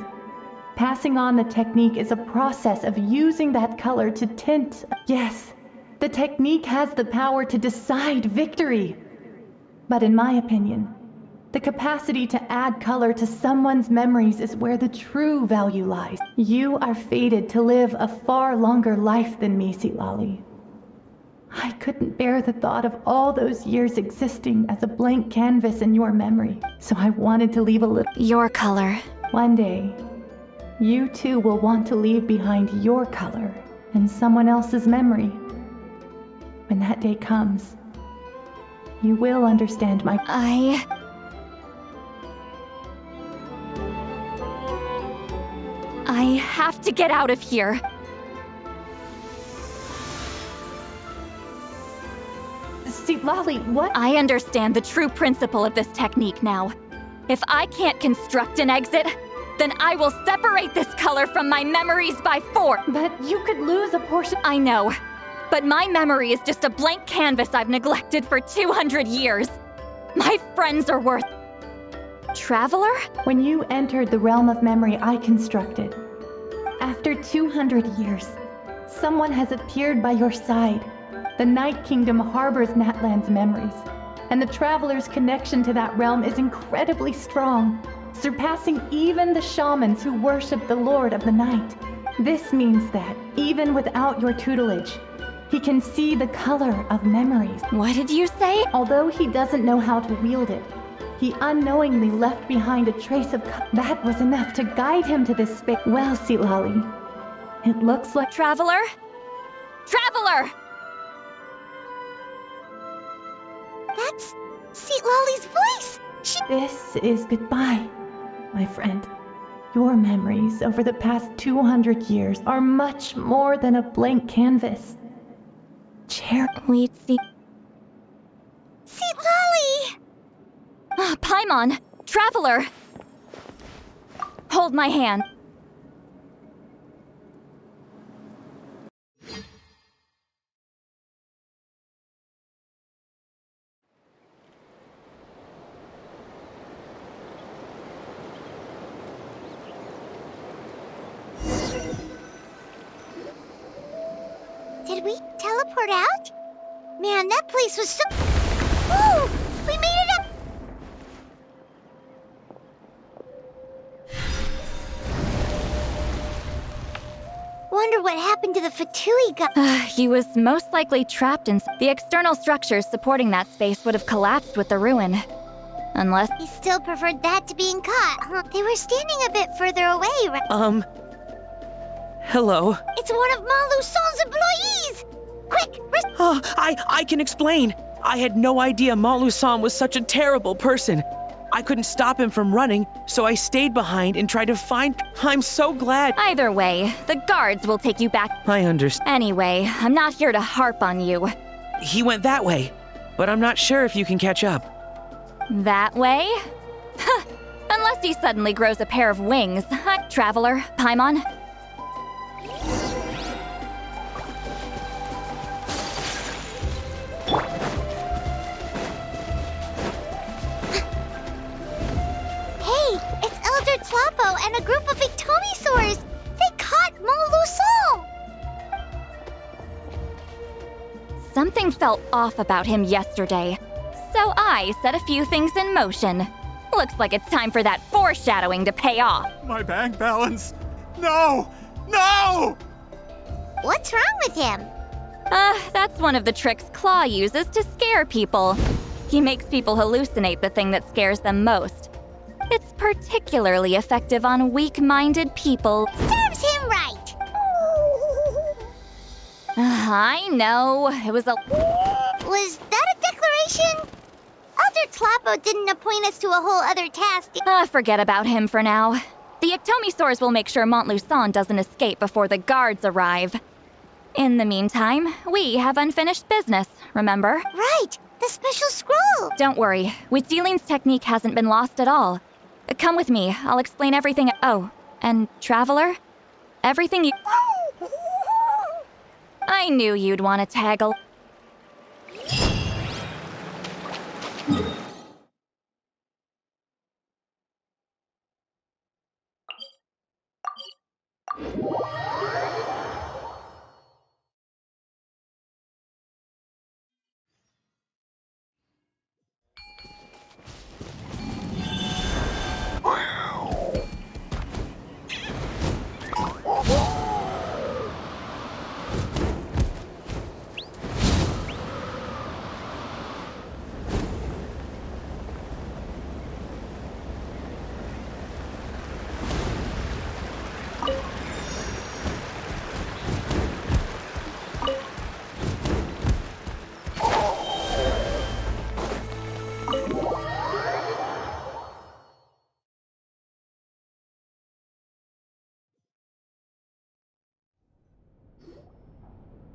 [SPEAKER 18] passing on the technique is a process of using that color to tint. Yes, the technique has the power to decide victory. But in my opinion, the capacity to add color to someone's memories is where the true value lies. You are fated to live a far longer life than me, Citlali. I couldn't bear the thought of all those years existing as a blank canvas in your memory, so I wanted to leave a little.
[SPEAKER 10] Your color.
[SPEAKER 18] One day, you too will want to leave behind your color in someone else's memory. When that day comes, you will understand my.
[SPEAKER 10] I have to get out of here.
[SPEAKER 18] Citlali, what?
[SPEAKER 10] I understand the true principle of this technique now. If I can't construct an exit, then I will separate this color from my memories by force.
[SPEAKER 18] But you could lose a portion.
[SPEAKER 10] I know, but my memory is just a blank canvas I've neglected for 200 years. My friends are worth. Traveler?
[SPEAKER 18] When you entered the realm of memory I constructed, after 200 years, someone has appeared by your side. The Night Kingdom harbors Natlan's memories, and the Traveler's connection to that realm is incredibly strong, surpassing even the shamans who worship the Lord of the Night. This means that, even without your tutelage, he can see the color of memories.
[SPEAKER 10] What did you say?
[SPEAKER 18] Although he doesn't know how to wield it, he unknowingly left behind a trace of that was enough to guide him to this space. Well, Citlali, it looks like...
[SPEAKER 10] Traveler? Traveler!
[SPEAKER 3] That's Citlali's voice!
[SPEAKER 18] This is goodbye, my friend. Your memories over the past 200 years are much more than a blank canvas.
[SPEAKER 10] We'd see.
[SPEAKER 3] Citlali!
[SPEAKER 10] Paimon! Traveler! Hold my hand.
[SPEAKER 3] Did we teleport out? Man, that place was so... Woo! We made it up! Wonder what happened to the Fatui guy.
[SPEAKER 10] He was most likely trapped in... The external structures supporting that space would have collapsed with the ruin. Unless...
[SPEAKER 3] He still preferred that to being caught, huh? They were standing a bit further away, right?
[SPEAKER 6] Hello?
[SPEAKER 3] It's one of Maluson's employees! Quick!
[SPEAKER 6] Oh, I can explain. I had no idea Malu-san was such a terrible person. I couldn't stop him from running, so I stayed behind and tried to find... I'm so glad.
[SPEAKER 10] Either way, the guards will take you back.
[SPEAKER 6] I understand.
[SPEAKER 10] Anyway, I'm not here to harp on you.
[SPEAKER 6] He went that way, but I'm not sure if you can catch up.
[SPEAKER 10] That way? Unless he suddenly grows a pair of wings. Traveler, Paimon.
[SPEAKER 3] Hey, it's Elder Tlapo! Tlapo and a group of ectomisaurs! They caught Montluçon!
[SPEAKER 10] Something felt off about him yesterday, so I set a few things in motion. Looks like it's time for that foreshadowing to pay off.
[SPEAKER 9] My bank balance! No! No!
[SPEAKER 3] What's wrong with him?
[SPEAKER 10] That's one of the tricks Claw uses to scare people. He makes people hallucinate the thing that scares them most. It's particularly effective on weak-minded people.
[SPEAKER 3] Serves him right!
[SPEAKER 10] I know, it was a...
[SPEAKER 3] Was that a declaration? Elder Tlapo didn't appoint us to a whole other task.
[SPEAKER 10] Forget about him for now. The ectomisaurs will make sure Montluçon doesn't escape before the guards arrive. In the meantime, we have unfinished business, remember?
[SPEAKER 3] Right, the special scroll!
[SPEAKER 10] Don't worry, Witzeline's technique hasn't been lost at all. Come with me, I'll explain everything. Oh, and Traveler? Everything you... I knew you'd want to tag along.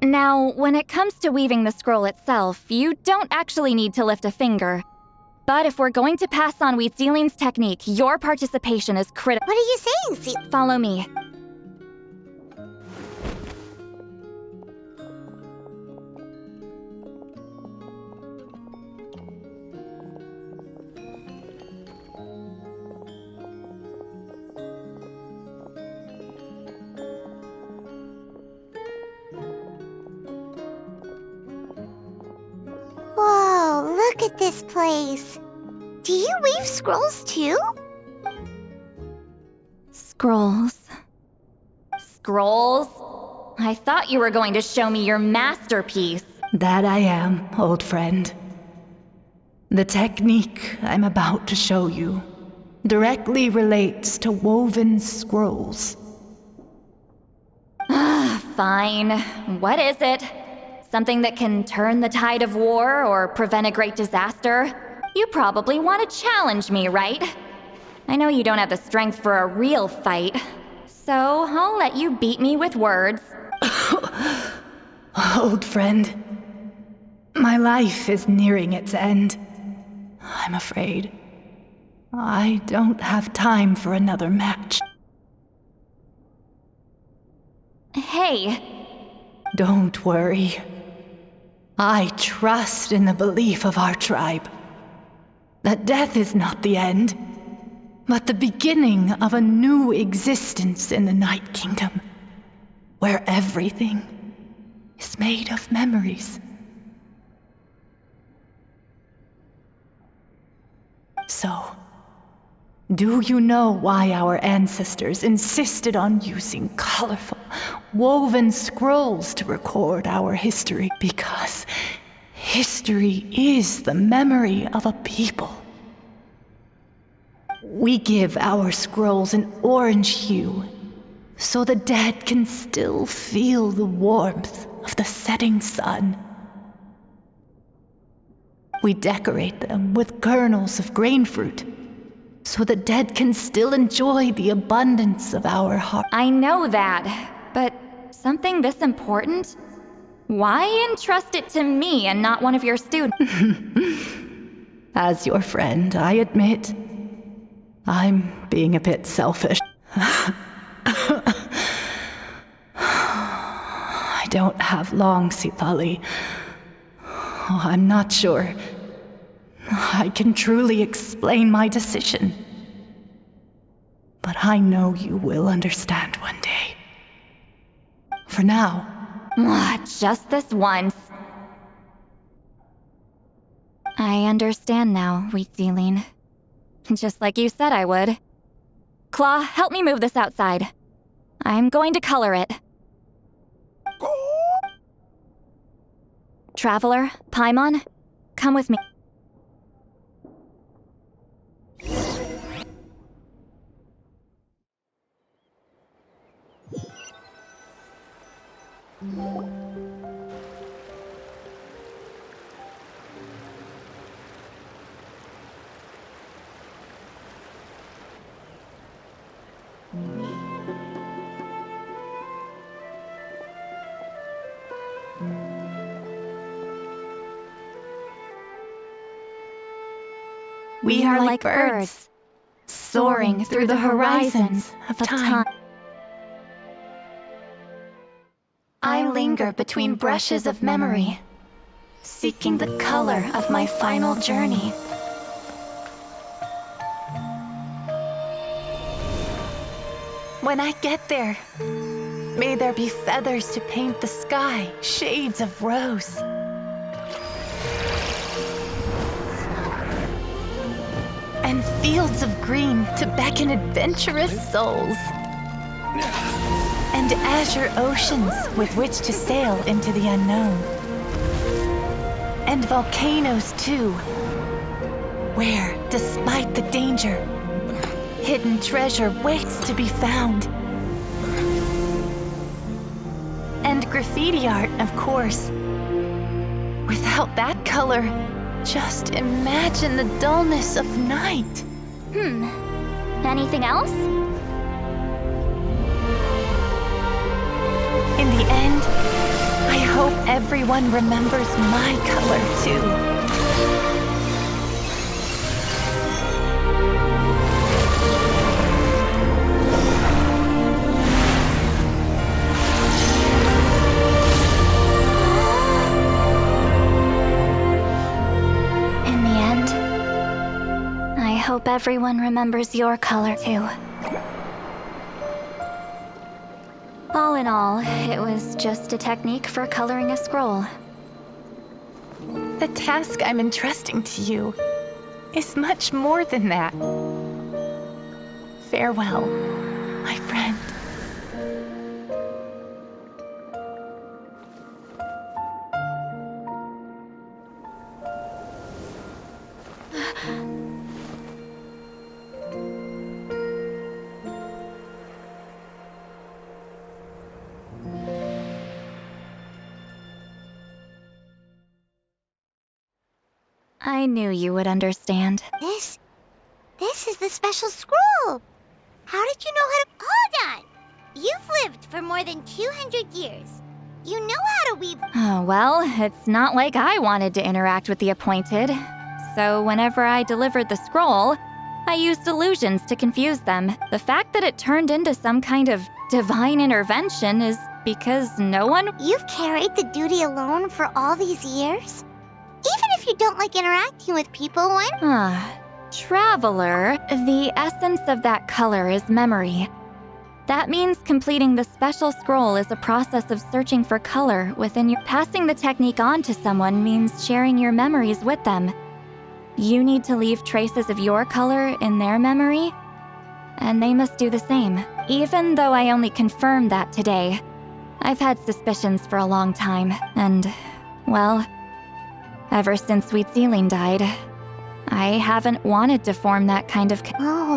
[SPEAKER 10] Now, when it comes to weaving the scroll itself, you don't actually need to lift a finger. But if we're going to pass on Witzeline's technique, your participation is critical.
[SPEAKER 3] What are you saying,
[SPEAKER 10] Follow me.
[SPEAKER 3] Whoa, look at this place. Do you weave scrolls too?
[SPEAKER 10] Scrolls. Scrolls? I thought you were going to show me your masterpiece.
[SPEAKER 18] That I am, old friend. The technique I'm about to show you directly relates to woven scrolls.
[SPEAKER 10] Fine. What is it? Something that can turn the tide of war or prevent a great disaster? You probably want to challenge me, right? I know you don't have the strength for a real fight, so I'll let you beat me with words.
[SPEAKER 18] Old friend, my life is nearing its end. I'm afraid I don't have time for another match.
[SPEAKER 10] Hey.
[SPEAKER 18] Don't worry. I trust in the belief of our tribe that death is not the end, but the beginning of a new existence in the Night Kingdom, where everything is made of memories. So, do you know why our ancestors insisted on using colorful, woven scrolls to record our history? Because history is the memory of a people. We give our scrolls an orange hue, so the dead can still feel the warmth of the setting sun. We decorate them with kernels of grain fruit, so the dead can still enjoy the abundance of our heart.
[SPEAKER 10] I know that, but something this important? Why entrust it to me and not one of your students?
[SPEAKER 18] As your friend, I admit, I'm being a bit selfish. I don't have long, Citlali. Oh, I'm not sure I can truly explain my decision. But I know you will understand one day. For now.
[SPEAKER 10] Just this once. I understand now, Wheatsealing. Just like you said I would. Claw, help me move this outside. I'm going to color it. Traveler, Paimon, come with me.
[SPEAKER 18] We are like birds, soaring through the horizons of time. I linger between brushes of memory, seeking the color of my final journey. When I get there, may there be feathers to paint the sky, shades of rose. And fields of green to beckon adventurous souls. And azure oceans with which to sail into the unknown. And volcanoes too, where, despite the danger, hidden treasure waits to be found. And graffiti art, of course. Without that color, just imagine the dullness of night.
[SPEAKER 10] Anything else?
[SPEAKER 18] In the end, I hope everyone remembers my color too.
[SPEAKER 10] I hope everyone remembers your color too. All in all, it was just a technique for coloring a scroll.
[SPEAKER 18] The task I'm entrusting to you is much more than that. Farewell, my friend.
[SPEAKER 10] I knew you would understand.
[SPEAKER 3] This is the special scroll. How did you know how to... Hold on! You've lived for more than 200 years. You know how to weave...
[SPEAKER 10] Oh, well, it's not like I wanted to interact with the appointed. So whenever I delivered the scroll, I used illusions to confuse them. The fact that it turned into some kind of divine intervention is because no one...
[SPEAKER 3] You've carried the duty alone for all these years? Even if you don't like interacting with people, when...
[SPEAKER 10] Traveler, the essence of that color is memory. That means completing the special scroll is a process of searching for color within your... Passing the technique on to someone means sharing your memories with them. You need to leave traces of your color in their memory, and they must do the same. Even though I only confirmed that today, I've had suspicions for a long time, and, well, ever since Wheatsealing died, I haven't wanted to form that kind of...
[SPEAKER 3] Oh,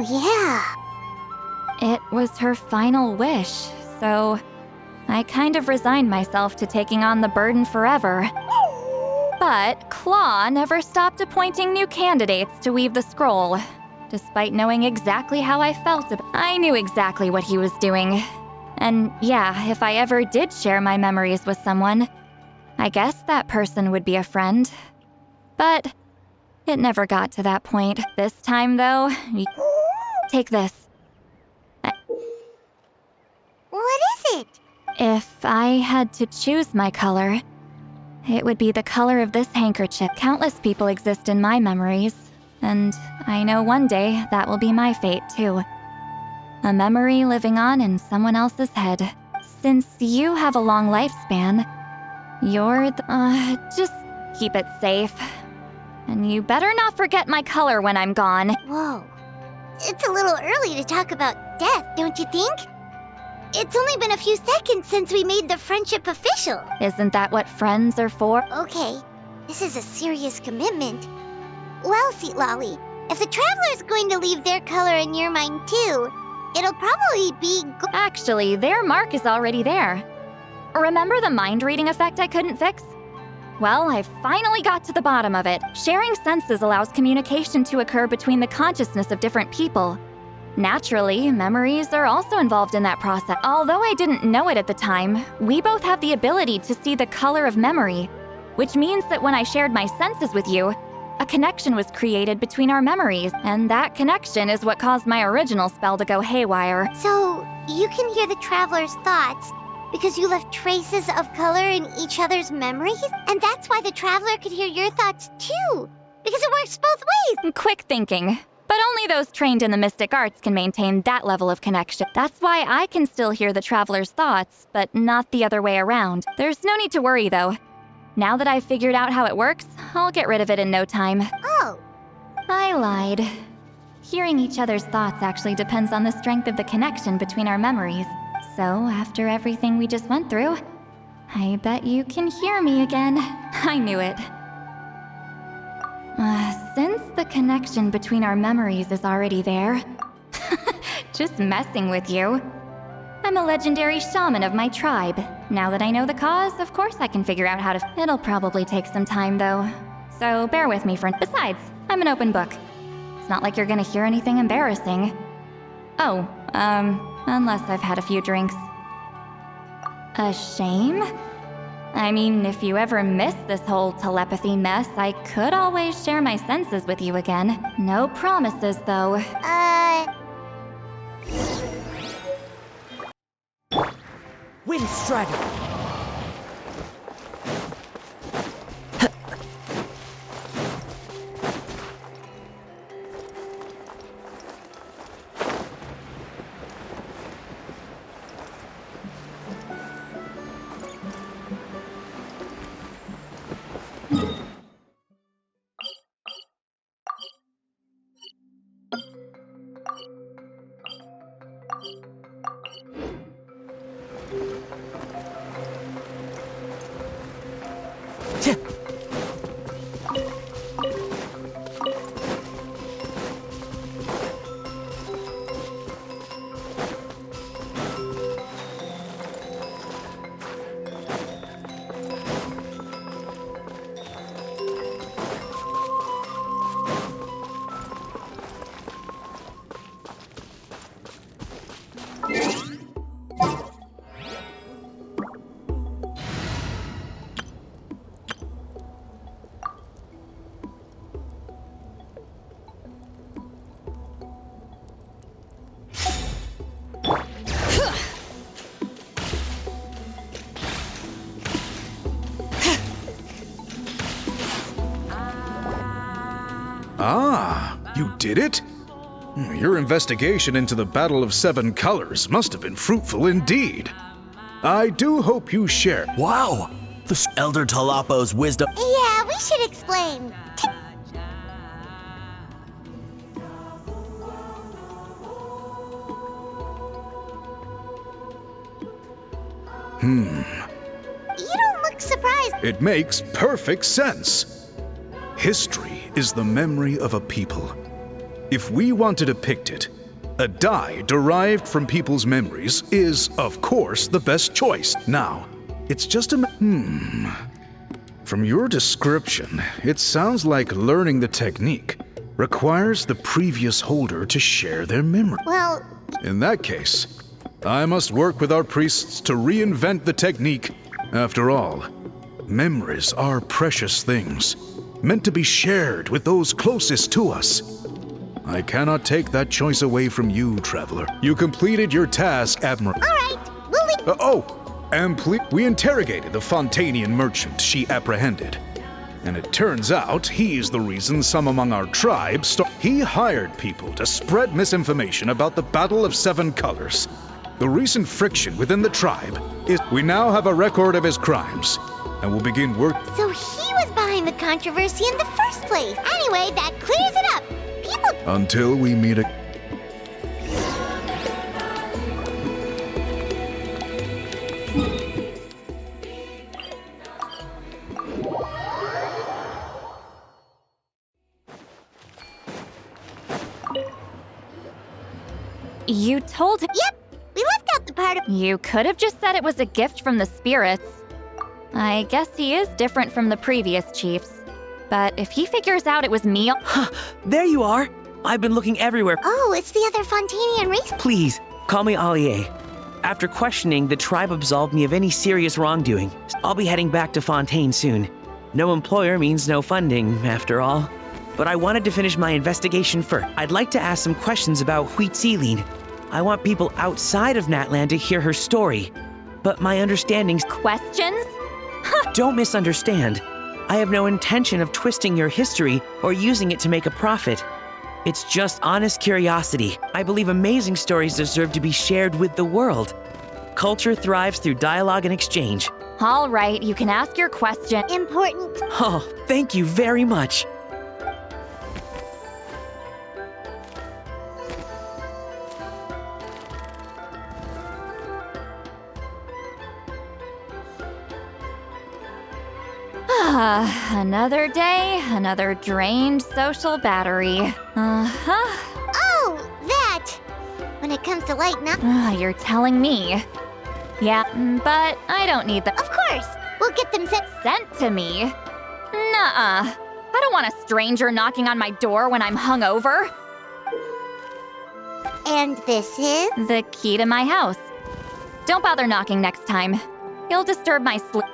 [SPEAKER 3] yeah.
[SPEAKER 10] It was her final wish, so I kind of resigned myself to taking on the burden forever. But Claw never stopped appointing new candidates to weave the scroll. Despite knowing exactly how I felt, I knew exactly what he was doing. And yeah, if I ever did share my memories with someone, I guess that person would be a friend. But it never got to that point. This time, though, take this.
[SPEAKER 3] What is it?
[SPEAKER 10] If I had to choose my color, it would be the color of this handkerchief. Countless people exist in my memories, and I know one day that will be my fate, too. A memory living on in someone else's head. Since you have a long lifespan, just keep it safe. And you better not forget my color when I'm gone.
[SPEAKER 3] Whoa. It's a little early to talk about death, don't you think? It's only been a few seconds since we made the friendship official.
[SPEAKER 10] Isn't that what friends are for?
[SPEAKER 3] Okay, this is a serious commitment. Well, Citlali, if the Traveler's going to leave their color in your mind too, it'll probably be
[SPEAKER 10] Actually, their mark is already there. Remember the mind reading effect I couldn't fix? Well, I finally got to the bottom of it. Sharing senses allows communication to occur between the consciousness of different people. Naturally, memories are also involved in that process. Although I didn't know it at the time, we both have the ability to see the color of memory, which means that when I shared my senses with you, a connection was created between our memories, and that connection is what caused my original spell to go haywire.
[SPEAKER 3] So, you can hear the Traveler's thoughts because you left traces of color in each other's memories? And that's why the Traveler could hear your thoughts too, because it works both ways.
[SPEAKER 10] Quick thinking. But only those trained in the mystic arts can maintain that level of connection. That's why I can still hear the Traveler's thoughts, but not the other way around. There's no need to worry, though. Now that I've figured out how it works, I'll get rid of it in no time.
[SPEAKER 3] Oh.
[SPEAKER 10] I lied. Hearing each other's thoughts actually depends on the strength of the connection between our memories. So, after everything we just went through, I bet you can hear me again. I knew it. Since the connection between our memories is already there, just messing with you. I'm a legendary shaman of my tribe. Now that I know the cause, of course I can figure out how to... It'll probably take some time, though. So bear with me, friend. Besides, I'm an open book. It's not like you're gonna hear anything embarrassing. Oh, unless I've had a few drinks. A shame? I mean, if you ever miss this whole telepathy mess, I could always share my senses with you again. No promises, though.
[SPEAKER 14] Wind Strider!
[SPEAKER 4] Ah, you did it? Your investigation into the Battle of Seven Colors must have been fruitful indeed. I do hope you share.
[SPEAKER 14] Wow! The Elder Talapo's wisdom.
[SPEAKER 3] Yeah, we should explain. You don't look surprised.
[SPEAKER 4] It makes perfect sense. History is the memory of a people. If we want to depict it, a dye derived from people's memories is, of course, the best choice. Now, it's just a... From your description, it sounds like learning the technique requires the previous holder to share their memory.
[SPEAKER 3] Well...
[SPEAKER 4] In that case, I must work with our priests to reinvent the technique. After all, memories are precious things, meant to be shared with those closest to us. I cannot take that choice away from you, Traveler. You completed your task, Admiral.
[SPEAKER 3] All right, we'll leave.
[SPEAKER 4] We interrogated the Fontanian merchant she apprehended. And it turns out he's the reason some among our tribe he hired people to spread misinformation about the Battle of Seven Colors. The recent friction within the tribe is we now have a record of his crimes, and will begin work.
[SPEAKER 3] So he was behind the controversy in the first place. Anyway, that clears it up. People...
[SPEAKER 4] Until we meet again.
[SPEAKER 10] You told him.
[SPEAKER 3] Yep, we left out the part of.
[SPEAKER 10] You could have just said it was a gift from the spirits. I guess he is different from the previous chiefs. But if he figures out it was me.
[SPEAKER 6] There you are. I've been looking everywhere.
[SPEAKER 3] Oh, it's the other Fontanian race.
[SPEAKER 6] Please, call me Allie. After questioning, the tribe absolved me of any serious wrongdoing. I'll be heading back to Fontaine soon. No employer means no funding, after all. But I wanted to finish my investigation first. I'd like to ask some questions about Citlali. I want people outside of Natlan to hear her story. But my understanding's...
[SPEAKER 10] Questions?
[SPEAKER 6] Don't misunderstand. I have no intention of twisting your history or using it to make a profit. It's just honest curiosity. I believe amazing stories deserve to be shared with the world. Culture thrives through dialogue and exchange.
[SPEAKER 10] All right, you can ask your question.
[SPEAKER 3] Important.
[SPEAKER 6] Oh, thank you very much.
[SPEAKER 10] Another day, another drained social battery.
[SPEAKER 3] Oh, that! When it comes to lighting up.
[SPEAKER 10] You're telling me. Yeah, but I don't need them.
[SPEAKER 3] Of course! We'll get them
[SPEAKER 10] sent to me. Nuh-uh. I don't want a stranger knocking on my door when I'm hungover.
[SPEAKER 3] And this is?
[SPEAKER 10] The key to my house. Don't bother knocking next time. You'll disturb my sleep.